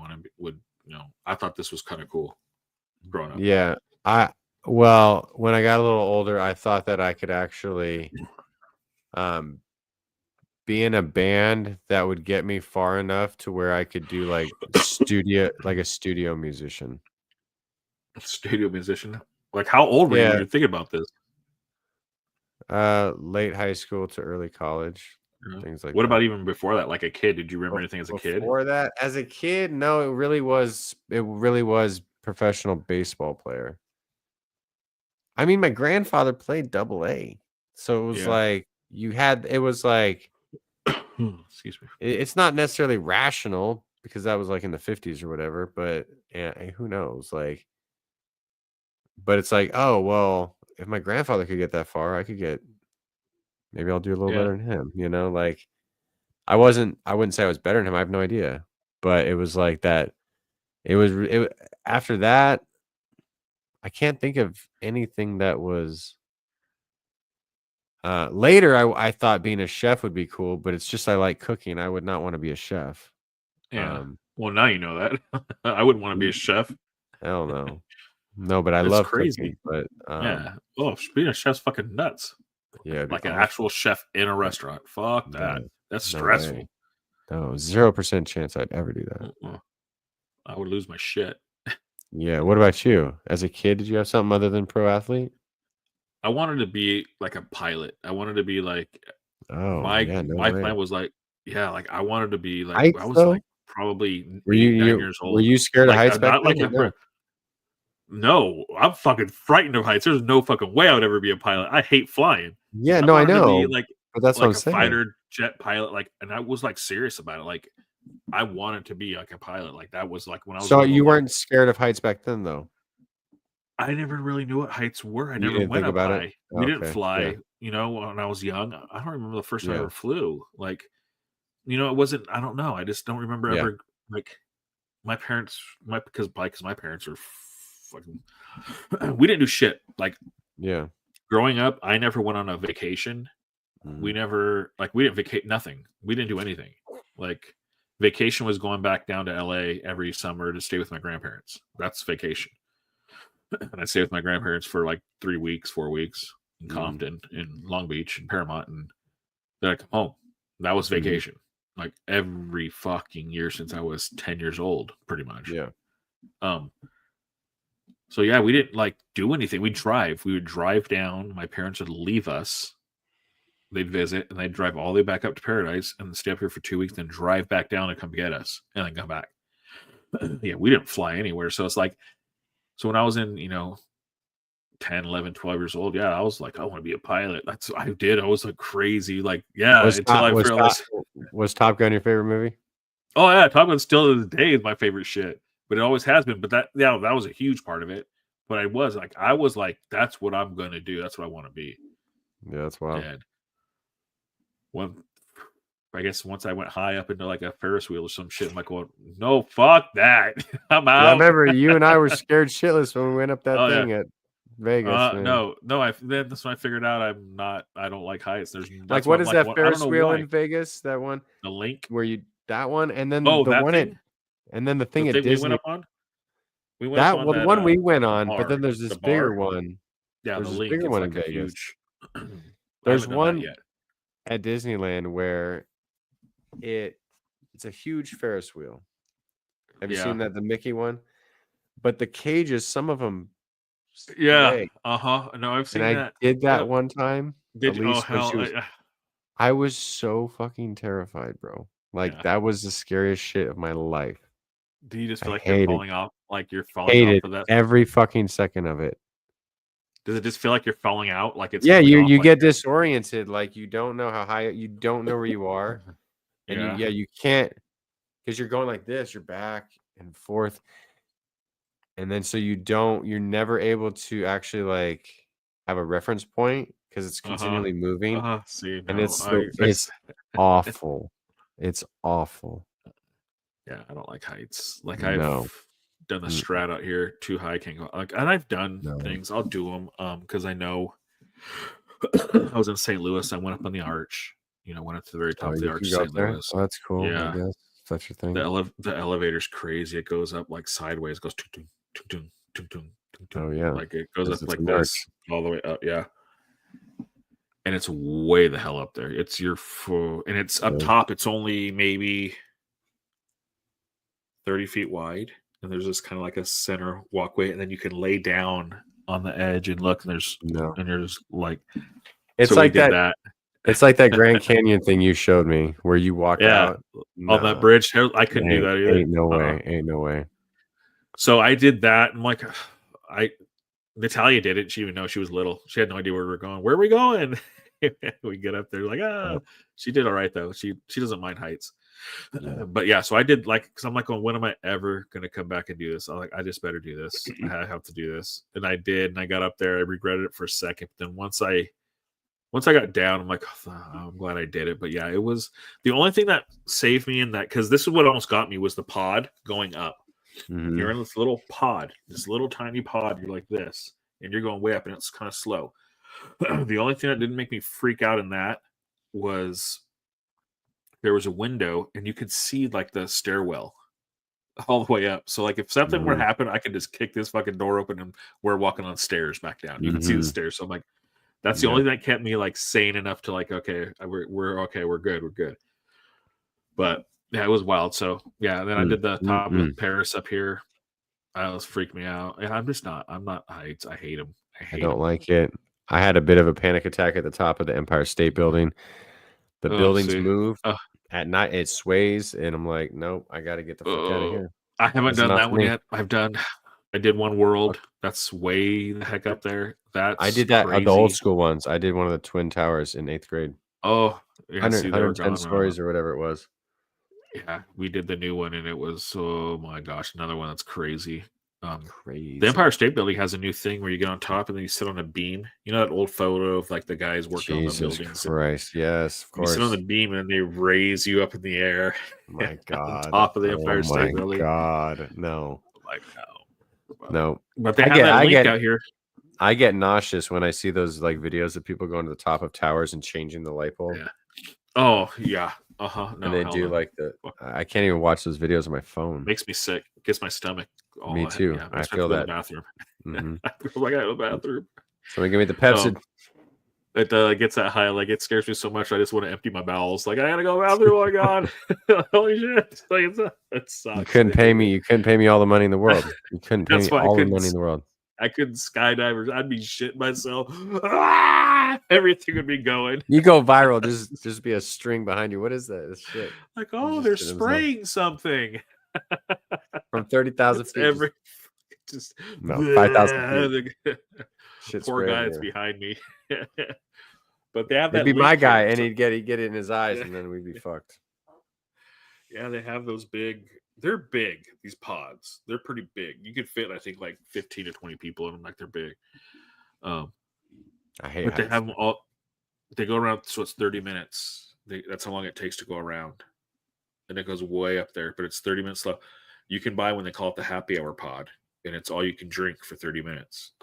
Speaker 2: I thought this was kind of cool growing up.
Speaker 3: Yeah, when I got a little older, I thought that I could actually be in a band that would get me far enough to where I could do like a studio musician.
Speaker 2: Studio musician? Like how old were you when you thinking about this?
Speaker 3: Late high school to early college. Things like
Speaker 2: what about even before that? Like a kid, did you remember anything as a kid?
Speaker 3: Before that, as a kid, no, it really was professional baseball player. I mean, my grandfather played double A. So it was like it was like
Speaker 2: excuse me.
Speaker 3: It's not necessarily rational because that was like in the 50s or whatever, but who knows? Like, but it's like, oh, well, if my grandfather could get that far, I could get, maybe I'll do a little better than him, you know? Like, I wouldn't say I was better than him. I have no idea. But it was like that. After that, I can't think of anything that was. Later, I thought being a chef would be cool, but it's just I like cooking. I would not want to be a chef.
Speaker 2: Yeah. Well, now you know that. I wouldn't want to be a chef.
Speaker 3: Hell no. No, but I love cooking. But
Speaker 2: yeah. Oh, being a chef's fucking nuts.
Speaker 3: Yeah,
Speaker 2: like an actual chef in a restaurant. Fuck that. That's stressful.
Speaker 3: No, 0% chance I'd ever do that.
Speaker 2: I would lose my shit.
Speaker 3: Yeah. What about you? As a kid, did you have something other than pro athlete?
Speaker 2: I wanted to be like a pilot. I wanted to be like
Speaker 3: my
Speaker 2: plan was like, like I wanted to be like
Speaker 3: heights,
Speaker 2: I was
Speaker 3: though?
Speaker 2: like probably
Speaker 3: were
Speaker 2: 9
Speaker 3: you
Speaker 2: years old.
Speaker 3: Were you scared of heights back then?
Speaker 2: No, I'm fucking frightened of heights. There's no fucking way I would ever be a pilot. I hate flying.
Speaker 3: Yeah, no, I know.
Speaker 2: To be
Speaker 3: but that's what I'm saying.
Speaker 2: Fighter jet pilot, and I was like serious about it. Like I wanted to be like a pilot. Like that was like when I was.
Speaker 3: So you weren't scared of heights back then, though.
Speaker 2: I never really knew what heights were. I never went up high. We didn't fly. You know, when I was young, I don't remember the first time I ever flew. Like, you know, it wasn't. I don't know. I just don't remember ever like my parents. Because my parents are fucking. We didn't do shit. Like, growing up, I never went on a vacation. We never we didn't vacate nothing. We didn't do anything. Like, vacation was going back down to LA every summer to stay with my grandparents. That's vacation. And I stayed with my grandparents for like 3 weeks, 4 weeks in Compton, in Long Beach, in Paramount, and then I come home. That was vacation. Like every fucking year since I was 10 years old, pretty much.
Speaker 3: Yeah.
Speaker 2: So yeah, we didn't like do anything. We would drive down. My parents would leave us. They'd visit and they'd drive all the way back up to Paradise and stay up here for 2 weeks, then drive back down and come get us and then come back. Yeah, we didn't fly anywhere. So it's like, so when I was in, 10, 11, 12 years old, I was like, I want to be a pilot. That's what I did. I was like crazy. Like,
Speaker 3: was Top Gun your favorite movie?
Speaker 2: Oh yeah, Top Gun still to this day is my favorite shit. But it always has been. But that was a huge part of it. But I was like, that's what I'm gonna do. That's what I want to be.
Speaker 3: Yeah, that's wild.
Speaker 2: And I guess once I went high up into like a Ferris wheel or some shit, I'm like, well, no, fuck that. I'm out.
Speaker 3: I remember you and I were scared shitless when we went up that thing at Vegas.
Speaker 2: No, that's when I figured out I don't like heights. There's
Speaker 3: like, what is that Ferris wheel in Vegas? That one,
Speaker 2: the Link,
Speaker 3: that one, and then and then the thing at Disney.
Speaker 2: We went up on.
Speaker 3: The one we went on, but then there's this bigger one.
Speaker 2: Yeah,
Speaker 3: there's
Speaker 2: the Link.
Speaker 3: Bigger one in Vegas. There's one at Disneyland where it's a huge Ferris wheel. Have you seen that, the Mickey one? But the cages, some of them.
Speaker 2: Yeah. No, I've seen that.
Speaker 3: I did that one time.
Speaker 2: Did you? Oh hell!
Speaker 3: I was so fucking terrified, bro. Like that was the scariest shit of my life.
Speaker 2: Do you just feel like you're falling off? Like you're falling off of that?
Speaker 3: Every fucking second of it.
Speaker 2: Does it just feel like you're falling out? Like it's
Speaker 3: you get disoriented. Like you don't know how high, you don't know where you are, and you can't, because you're going like this. You're back and forth, and then so you're never able to actually like have a reference point because it's continually moving. And it's awful. It's awful.
Speaker 2: Yeah, I don't like heights. Like I've done the strat out here, too high can't go. Like, and I've done things. I'll do them because I know. I was in St. Louis. I went up on the arch. Went up to the very top of the arch. St. Louis.
Speaker 3: Oh, that's cool.
Speaker 2: Yeah,
Speaker 3: I guess that's your thing.
Speaker 2: The elevator's crazy. It goes up like sideways. It goes
Speaker 3: oh yeah,
Speaker 2: like it goes up like this all the way up. Yeah. And it's way the hell up there. It's and it's up top. It's only maybe 30 feet wide, and there's this kind of like a center walkway, and then you can lay down on the edge and look, and and you're just like,
Speaker 3: it's like that. It's like that Grand Canyon thing you showed me where you walk out
Speaker 2: on that bridge. I couldn't do that either.
Speaker 3: Ain't no way.
Speaker 2: So I did that, and like Natalia did it. She didn't even know she was little. She had no idea where we were going. Where are we going? We get up there like, she did all right though. She doesn't mind heights.
Speaker 3: Yeah.
Speaker 2: But yeah, so I did because I'm like, when am I ever gonna come back and do this? I'm like, I just better do this. I have to do this, and I did. And I got up there. I regretted it for a second. But then once I got down, I'm like, I'm glad I did it. But yeah, it was the only thing that saved me in that, because this is what almost got me, was the pod going up.
Speaker 3: Mhm.
Speaker 2: You're in this little pod, this little tiny pod. You're like this, and you're going way up, and it's kind of slow. The only thing that didn't make me freak out in that was there was a window, and you could see like the stairwell all the way up. So like if something were to happen, I could just kick this fucking door open, and we're walking on stairs back down. You can see the stairs. So I'm like, that's the only thing that kept me like sane enough to like, okay, we're okay, we're good. But yeah, it was wild. So yeah, and then I did the top of Paris up here. That was freaked me out. And I'm not heights. I hate them.
Speaker 3: I don't like it. I had a bit of a panic attack at the top of the Empire State Building. The buildings move at night. It sways, and I'm like, nope, I got to get the fuck out of here.
Speaker 2: I haven't done that one yet. I did One World. That's way the heck up there.
Speaker 3: I did that the old school ones. I did one of the Twin Towers in 8th grade.
Speaker 2: Oh, yeah,
Speaker 3: 110 stories or whatever it was.
Speaker 2: Yeah, we did the new one, and it was, oh my gosh, another one that's crazy.
Speaker 3: Crazy.
Speaker 2: The Empire State Building has a new thing where you get on top and then you sit on a beam. You know that old photo of like the guys working on the buildings?
Speaker 3: Jesus Christ, yes, of course.
Speaker 2: You sit on the beam and they raise you up in the air.
Speaker 3: My God.
Speaker 2: On top of the Empire State Building.
Speaker 3: Oh my God, no.
Speaker 2: Like,
Speaker 3: no.
Speaker 2: But they have that link out here.
Speaker 3: I get nauseous when I see those like videos of people going to the top of towers and changing the light bulb.
Speaker 2: Yeah. Oh, yeah. No,
Speaker 3: and they do like I can't even watch those videos on my phone.
Speaker 2: Makes me sick. Gets my stomach.
Speaker 3: Me too.
Speaker 2: Yeah,
Speaker 3: I feel that.
Speaker 2: Bathroom. I feel like I have a bathroom.
Speaker 3: Somebody give me the Pepsi.
Speaker 2: It gets that high. Like it scares me so much. I just want to empty my bowels. Like I gotta go to the bathroom. Oh my God! Holy shit! Like it sucks.
Speaker 3: You couldn't pay me. You couldn't pay me all the money in the world. You couldn't pay me all the money in the world.
Speaker 2: I couldn't skydive. I'd be shitting myself. Everything would be going.
Speaker 3: You go viral. Just be a string behind you. What is that? This shit.
Speaker 2: Like, they're spraying something
Speaker 3: from 30,000 feet.
Speaker 2: Just
Speaker 3: 5,000 feet.
Speaker 2: Poor guy that's behind me. But they have that.
Speaker 3: He'd be my guy, and he'd get it in his eyes, and then we'd be fucked.
Speaker 2: Yeah, they have those big. They're big. These pods. They're pretty big. You could fit, I think, like 15 to 20 people in them. Like they're big.
Speaker 3: I hate.
Speaker 2: But they have them all. They go around, so it's 30 minutes. That's how long it takes to go around, and it goes way up there. But it's 30 minutes slow. You can buy when they call it the happy hour pod, and it's all you can drink for 30 minutes.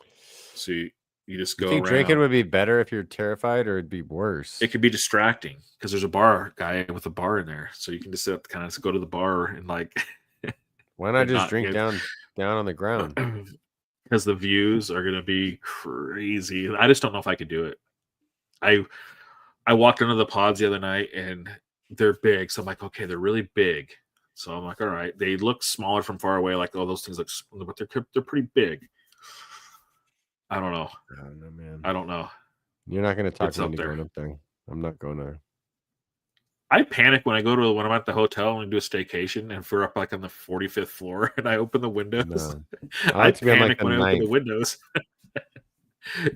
Speaker 2: So you just go. You think
Speaker 3: drinking would be better if you're terrified, or it'd be worse?
Speaker 2: It could be distracting because there's a bar guy with a bar in there, so you can just sit, kind of go to the bar and like.
Speaker 3: Why not just drink down on the ground?
Speaker 2: Because the views are gonna be crazy. I just don't know if I could do it. I walked into the pods the other night and they're big, so I'm like, okay, they're really big. So I'm like, all right, they look smaller from far away, like all those things look, but they're pretty big. I don't know.
Speaker 3: I don't know, man.
Speaker 2: I don't know.
Speaker 3: You're not gonna talk to me going up there. I'm not going there.
Speaker 2: I panic when I'm at the hotel and do a staycation, and if we're up like on the 45th floor and I open the windows. No. I panic when I open the windows.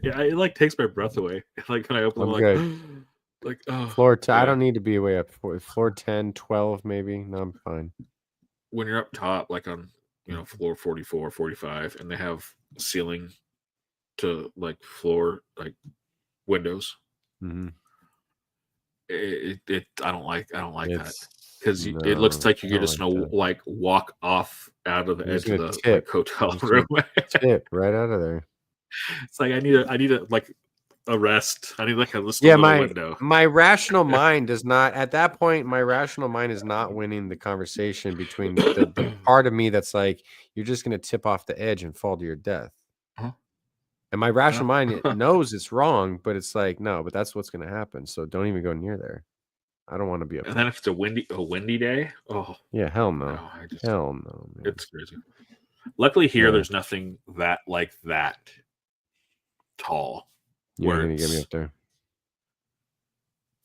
Speaker 2: Yeah, it like takes my breath away. Like when I open them, like
Speaker 3: floor 10. Yeah. I don't need to be way up. Floor 10, 12, maybe. No, I'm fine.
Speaker 2: When you're up top, like on floor 44, 45, and they have ceiling to like floor like windows.
Speaker 3: Mm-hmm.
Speaker 2: I don't like that because it looks like you could just like walk off out of the edge of the hotel room.
Speaker 3: Tip right out of there.
Speaker 2: It's like I need a like a rest. I need like a little window.
Speaker 3: My rational mind does not at that point. My rational mind is not winning the conversation between the part of me that's like you're just going to tip off the edge and fall to your death. And my rational mind knows it's wrong, but it's like, no, but that's what's going to happen. So don't even go near there. I don't want to be
Speaker 2: And then if it's a windy day,
Speaker 3: yeah, hell no. Hell no, man.
Speaker 2: It's crazy. Luckily here, there's nothing that tall.
Speaker 3: You're going to get me up there.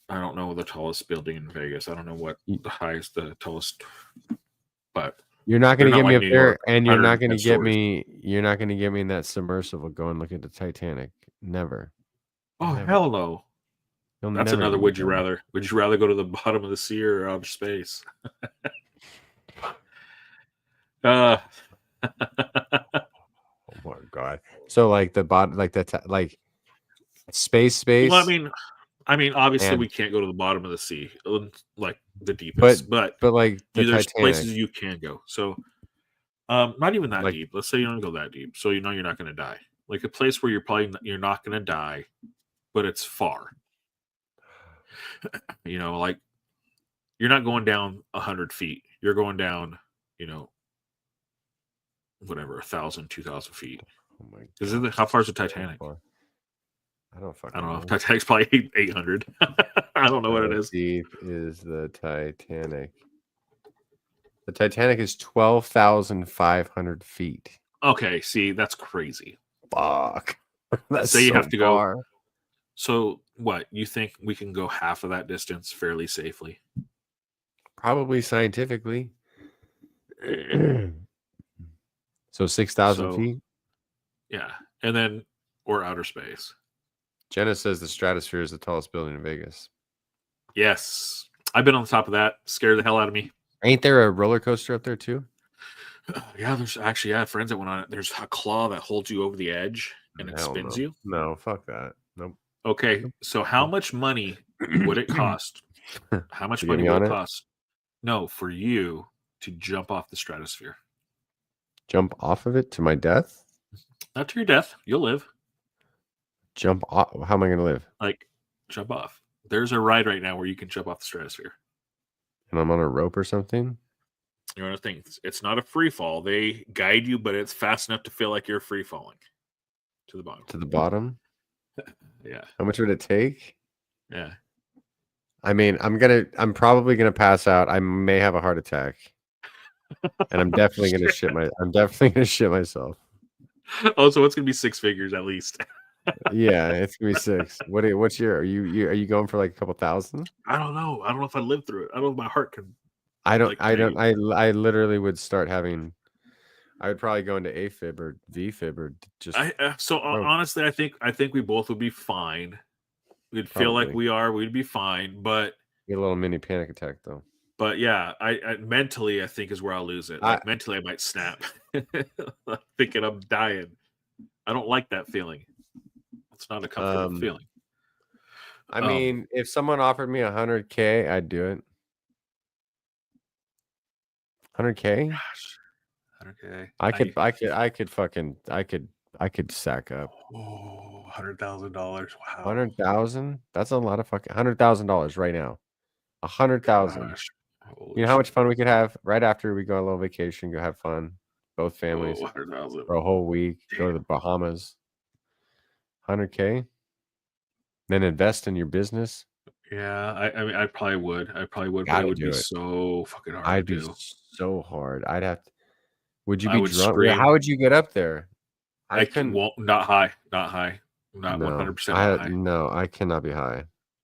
Speaker 2: I don't know the tallest building in Vegas. I don't know what the tallest, but
Speaker 3: You're not going to get me
Speaker 2: like
Speaker 3: up
Speaker 2: New
Speaker 3: there,
Speaker 2: York,
Speaker 3: and you're not going to
Speaker 2: 110
Speaker 3: get
Speaker 2: stories.
Speaker 3: me. You're not going to get me in that submersible. Go and look at the Titanic. Never.
Speaker 2: Oh
Speaker 3: Never.
Speaker 2: hell no!
Speaker 3: You'll
Speaker 2: That's
Speaker 3: never
Speaker 2: another.
Speaker 3: get me
Speaker 2: Would you
Speaker 3: there.
Speaker 2: rather? Would you rather go to the bottom of the sea or outer space?
Speaker 3: Oh my god! So like the bot, like like space.
Speaker 2: Well, I mean, obviously
Speaker 3: And
Speaker 2: we can't go to the bottom of the sea, like the
Speaker 3: but
Speaker 2: deepest, but
Speaker 3: like the
Speaker 2: there's
Speaker 3: Titanic.
Speaker 2: places you can go. So, not even that
Speaker 3: Like,
Speaker 2: deep. Let's say you don't go that deep, so you know you're not going to die. Like a place where you're not going to die, but it's far. You know, like you're not going down 100 feet. You're going down, you know, whatever, 1,000, 2,000 feet.
Speaker 3: oh my
Speaker 2: Is
Speaker 3: god!
Speaker 2: it how far is the Titanic?
Speaker 3: I don't fucking
Speaker 2: I don't know.
Speaker 3: know.
Speaker 2: Titanic's probably 800. I don't know what it
Speaker 3: How
Speaker 2: is.
Speaker 3: deep is the Titanic? The Titanic is 12,500 feet.
Speaker 2: Okay, see, that's crazy.
Speaker 3: Fuck. That's
Speaker 2: Say you
Speaker 3: so
Speaker 2: have to
Speaker 3: far.
Speaker 2: go. So what? You think we can go half of that distance fairly safely?
Speaker 3: Probably scientifically. So 6,000
Speaker 2: So
Speaker 3: feet.
Speaker 2: yeah, and then or outer space.
Speaker 3: Jenna says the Stratosphere is the tallest building in Vegas.
Speaker 2: Yes, I've been on the top of that. Scared the hell out of me.
Speaker 3: Ain't there a roller coaster up there too?
Speaker 2: Yeah, there's actually friends that went on it. There's a claw that holds you over the edge and it
Speaker 3: Hell
Speaker 2: spins
Speaker 3: no.
Speaker 2: you.
Speaker 3: No, fuck that. Nope.
Speaker 2: Okay, so how much money would it cost? How much
Speaker 3: To get
Speaker 2: money
Speaker 3: me
Speaker 2: would
Speaker 3: on
Speaker 2: it
Speaker 3: it?
Speaker 2: cost? No, for you to jump off the stratosphere.
Speaker 3: Jump off of it to my death?
Speaker 2: Not to your death. You'll live.
Speaker 3: Jump off. How am I going to live?
Speaker 2: Like, jump off. There's a ride right now where you can jump off the stratosphere.
Speaker 3: And I'm on a rope or something?
Speaker 2: You know the thing. It's not a free fall. They guide you, but it's fast enough to feel like you're free falling to the bottom.
Speaker 3: To the bottom?
Speaker 2: Yeah.
Speaker 3: How much would it take?
Speaker 2: Yeah.
Speaker 3: I mean, I'm probably gonna pass out. I may have a heart attack. And I'm definitely gonna shit myself.
Speaker 2: Oh, so it's gonna be 6 figures at least.
Speaker 3: Yeah, it's gonna be 6. What's your are you going for like a couple thousand?
Speaker 2: I don't know. I don't know if I live through it. I don't know if my heart can.
Speaker 3: I literally would start having. I would probably go into AFib or VFib or just.
Speaker 2: Honestly, I think we both would be fine. We'd feel like we'd be fine, but
Speaker 3: get a little mini panic attack though.
Speaker 2: But yeah, I mentally I think is where I'll lose it. Like mentally, I might snap, thinking I'm dying. I don't like that feeling. It's not a comfortable feeling.
Speaker 3: I mean, if someone offered me $100K, I'd do it. $100K?
Speaker 2: Gosh, $100K.
Speaker 3: I could sack up.
Speaker 2: Oh, $100,000. Wow.
Speaker 3: 100,000? That's a lot of fucking $100,000 right now. 100,000. You know how much fun we could have right after we go on a little vacation, go have fun, both families, for a whole week, go to the Bahamas. 100K? Then invest in your business.
Speaker 2: Yeah, I mean, I probably would, but it would be so fucking hard.
Speaker 3: I'd be so hard. I'd have to. Would you be drunk?
Speaker 2: Scream.
Speaker 3: How would you get up there?
Speaker 2: I couldn't. Not high. Not 100% high.
Speaker 3: No, I cannot be high.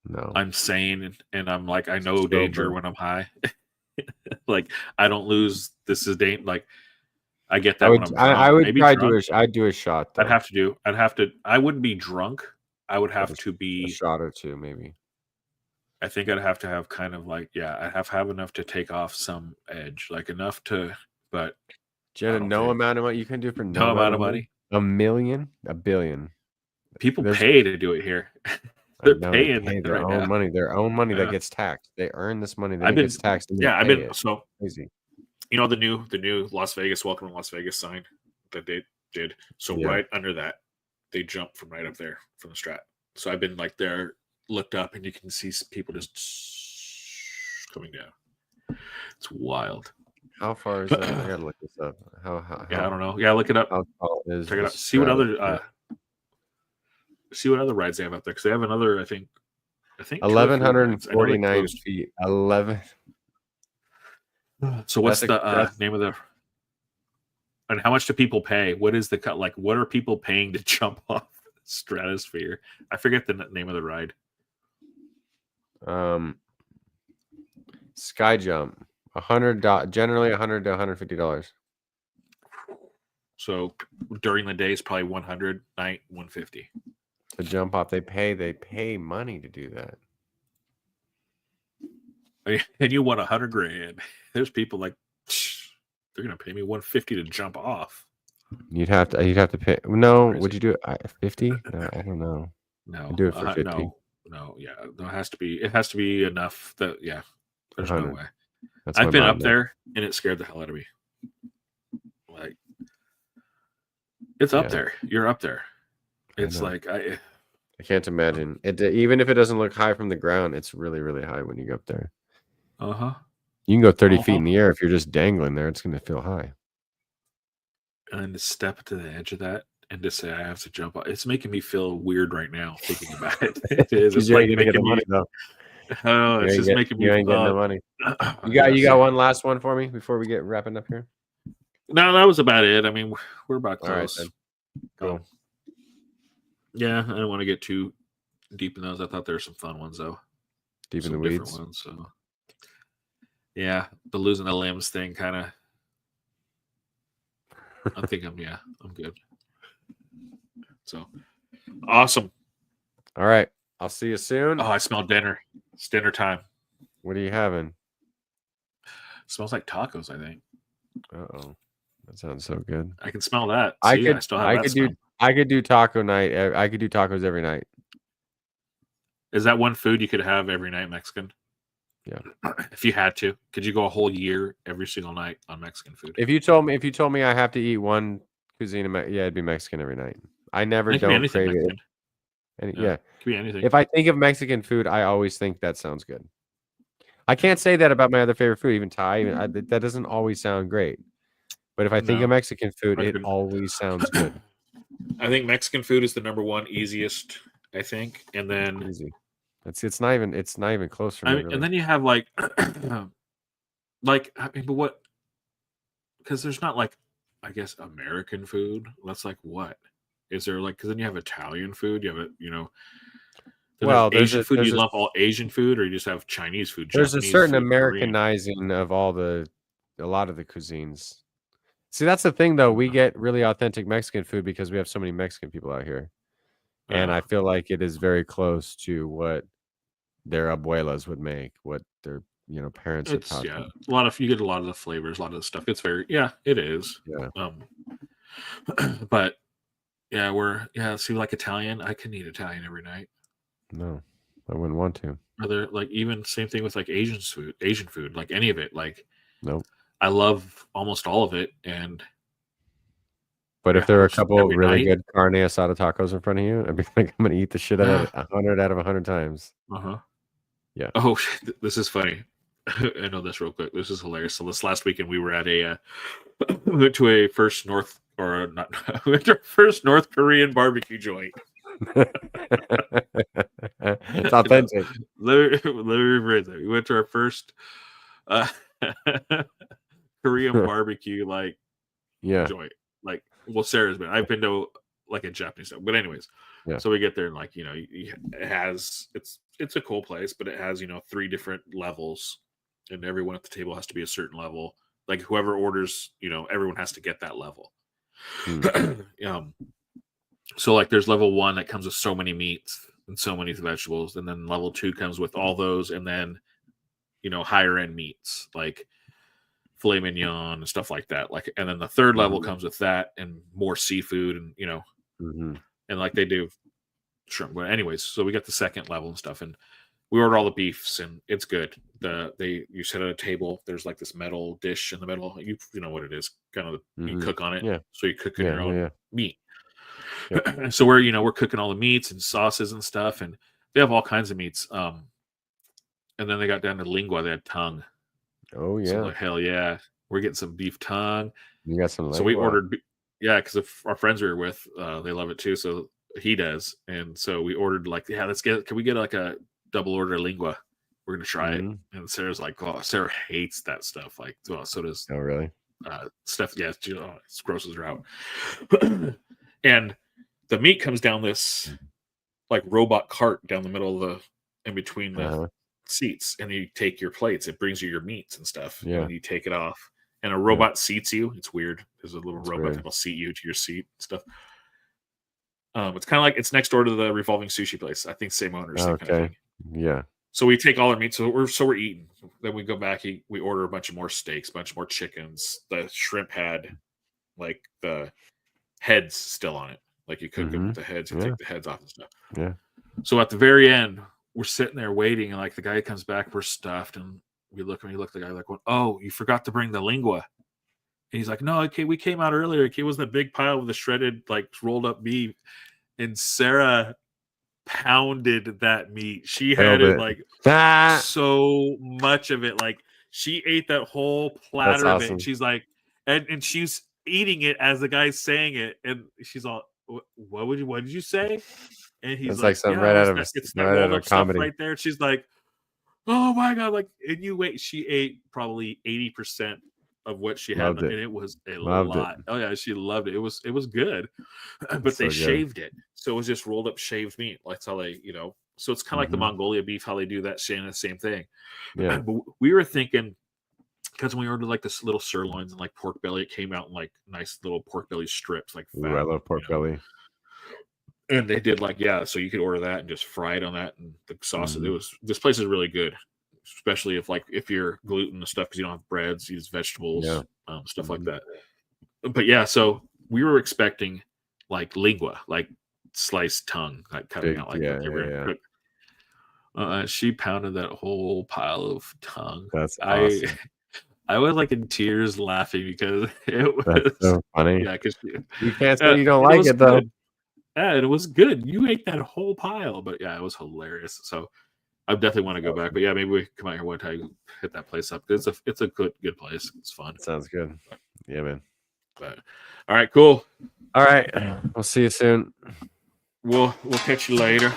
Speaker 3: No,
Speaker 2: I'm sane, and I'm like, I know danger when I'm high. Like, I don't lose. This is danger. Like, I get that when I'm drunk.
Speaker 3: I'd do a shot. Though.
Speaker 2: I wouldn't be drunk. I would have to be
Speaker 3: a shot or two, maybe.
Speaker 2: I think I'd have to have kind of like, I'd have enough to take off some edge, like enough to, but
Speaker 3: Jenna, amount of money you can do for no amount of money. $1 million, $1 billion.
Speaker 2: People pay to do it here. They're paying
Speaker 3: their own money. Their own money that gets taxed. They earn this money that gets taxed.
Speaker 2: I've been so
Speaker 3: crazy.
Speaker 2: You know the new Las Vegas Welcome to Las Vegas sign that they did. So right under that, they jumped from right up there from the strat. So I've been like there, looked up, and you can see people just coming down. It's wild.
Speaker 3: How far is that? I gotta look this up. How
Speaker 2: I don't know. Yeah, look it up.
Speaker 3: How tall is
Speaker 2: check it out. See what other rides they have up there, because they have another. I think
Speaker 3: 1,149 feet. 11.
Speaker 2: So what's the name of the? And how much do people pay? What is the cut? Like, what are people paying to jump off the stratosphere? I forget the name of the ride.
Speaker 3: Sky jump. Generally $100 to $150.
Speaker 2: So during the day is probably 100, night 150.
Speaker 3: To jump off, they pay money to do that.
Speaker 2: And you want $100,000. There's people like they're gonna pay me 150 to jump off.
Speaker 3: You'd have to pay. No, would you do it 50? No, I don't know.
Speaker 2: No,
Speaker 3: I'd do it for 50.
Speaker 2: No, yeah, it has to be enough that there's
Speaker 3: 100.
Speaker 2: no way.
Speaker 3: That's
Speaker 2: I've been up there and it scared the hell out of me. Like it's up there. You're up there. It's like I
Speaker 3: can't imagine it. Even if it doesn't look high from the ground, it's really, really high when you go up there. You can go 30 feet in the air if you're just dangling there. It's going to feel high.
Speaker 2: And then to step to the edge of that and to say I have to jump off, it's making me feel weird right now thinking about it. It is. It's like making me. Oh, it's just making me.
Speaker 3: You ain't getting the money. You got one last one for me before we get wrapping up here?
Speaker 2: No, that was about it. I mean, we're about close.
Speaker 3: All right, cool.
Speaker 2: Yeah, I don't want to get too deep in those. I thought there were some fun ones though.
Speaker 3: Deep in the weeds.
Speaker 2: Ones, so. Yeah, the losing the limbs thing kind of. I think I'm good. So awesome.
Speaker 3: All right. I'll see you soon.
Speaker 2: Oh, I smell dinner. It's dinner time.
Speaker 3: What are you having?
Speaker 2: Smells like tacos, I think.
Speaker 3: Uh-oh. That sounds so good.
Speaker 2: I can smell that.
Speaker 3: I could do taco night. I could do tacos every night.
Speaker 2: Is that one food you could have every night, Mexican?
Speaker 3: Yeah.
Speaker 2: If you had to, could you go a whole year every single night on Mexican food?
Speaker 3: If you told me I have to eat one cuisine, it'd be Mexican every night. I never don't crave it. Yeah.
Speaker 2: Could be anything.
Speaker 3: If I think of Mexican food, I always think that sounds good. I can't say that about my other favorite food, even Thai. That doesn't always sound great. But if I think of Mexican food, it always sounds good.
Speaker 2: I think Mexican food is the number one easiest, I think. And then
Speaker 3: easy. It's not even close for me. Really.
Speaker 2: And then you have like but what? Because there's not like, I guess, American food. That's like what? Is there like? Because then you have Italian food. You have well, Asian food. You lump all Asian food, or you just have Chinese food.
Speaker 3: There's a certain Americanizing of a lot of the cuisines. See, that's the thing, though. We get really authentic Mexican food because we have so many Mexican people out here, and I feel like it is very close to what their abuelas would make, what their parents have taught them.
Speaker 2: You get a lot of the flavors, a lot of the stuff. It's very it is.
Speaker 3: Yeah.
Speaker 2: But see, like Italian, I can eat Italian every night.
Speaker 3: No, I wouldn't want to.
Speaker 2: Are there like even same thing with like Asian food, like any of it? Like
Speaker 3: nope.
Speaker 2: I love almost all of it,
Speaker 3: but if there are a couple of really good carne asada tacos in front of you, I'd be like, I'm gonna eat the shit out of it 100 out of 100 times. Yeah.
Speaker 2: Oh, this is funny. I know this real quick. This is hilarious. So this last weekend we were at we went to a first North Korean barbecue joint.
Speaker 3: It's authentic.
Speaker 2: Let me rephrase that. We went to our first Korean barbecue joint. Like, well, Sarah's been. I've been to like a Japanese stuff, but anyways.
Speaker 3: Yeah.
Speaker 2: So we get there and it's a cool place, but it has 3 different levels, and everyone at the table has to be a certain level. Like whoever orders, everyone has to get that level. So like there's level 1 that comes with so many meats and so many vegetables, and then level 2 comes with all those, and then higher end meats like filet mignon and stuff like that. Like, and then the third level comes with that and more seafood and and like they do shrimp. But anyways, so we got the second level and stuff, and we order all the beefs, and it's good. You sit at a table. There's like this metal dish in the middle. You know what it is. Kind of you cook on it.
Speaker 3: Yeah.
Speaker 2: So you cook your own meat.
Speaker 3: Yep.
Speaker 2: So we're cooking all the meats and sauces and stuff, and they have all kinds of meats. And then they got down to lingua. They had tongue.
Speaker 3: Oh yeah.
Speaker 2: So like, hell yeah, we're getting some beef tongue.
Speaker 3: You got some lingua.
Speaker 2: So we ordered. Yeah, because if our friends we were with, they love it too. So he does, and so we ordered can we get like a double order lingua? We're gonna try it. And Sarah's like, oh, Sarah hates that stuff. Like, well, so does
Speaker 3: really
Speaker 2: Steph. Yeah, it grosses her out. And the meat comes down this like robot cart down the middle of in between the seats, and you take your plates. It brings you your meats and stuff.
Speaker 3: Yeah.
Speaker 2: And you take it off, and a robot seats you. It's weird. There's a little robot that'll seat you to your seat and stuff. It's kind of like it's next door to the revolving sushi place. I think same owner, same kind of thing.
Speaker 3: Yeah.
Speaker 2: So we take all our meat. So we're eating. Then we go back. We order a bunch of more steaks, a bunch more chickens. The shrimp had like the heads still on it. Like you cook them with the heads. You take the heads off and stuff.
Speaker 3: Yeah.
Speaker 2: So at the very end, we're sitting there waiting, and like the guy comes back, we're stuffed, and we look at the guy like, "Oh, you forgot to bring the lingua." And he's like, "No, okay, we came out earlier. It was the big pile with the shredded, like rolled up beef." And Sarah pounded that meat. She had it like so much of it. Like she ate that whole platter of it. And she's like, and she's eating it as the guy's saying it. And she's all, what did you say? And he's like something
Speaker 3: right out of
Speaker 2: it's that rolled up stuff right there. And she's like, oh my God. Like, and you wait, she ate probably 80% of what she had, and it was a lot. Oh yeah, she loved it. It was good, but they shaved it, so it was just rolled up shaved meat. Like how they, so it's kind of like the Mongolia beef, how they do that same thing.
Speaker 3: Yeah,
Speaker 2: but we were thinking because when we ordered like this little sirloins and like pork belly, it came out in like nice little pork belly strips. Like fat,
Speaker 3: I love pork belly.
Speaker 2: And they did like so you could order that and just fry it on that and the sauces. This place is really good. Especially if you're gluten and stuff because you don't have breads, you use vegetables, stuff like that. But yeah, so we were expecting like lingua, like sliced tongue, like cutting out like they were gonna cook. She pounded that whole pile of tongue.
Speaker 3: That's awesome.
Speaker 2: I was like in tears laughing because it was
Speaker 3: That's so funny.
Speaker 2: Yeah, because
Speaker 3: you can't say you don't like it though.
Speaker 2: Yeah, it was good. You ate that whole pile, but yeah, it was hilarious. So I definitely want to go back, but yeah, maybe we come out here one time, hit that place up. It's a good place. It's fun.
Speaker 3: Sounds good. Yeah, man.
Speaker 2: But all right, cool.
Speaker 3: All right, we'll see you soon.
Speaker 2: We'll catch you later.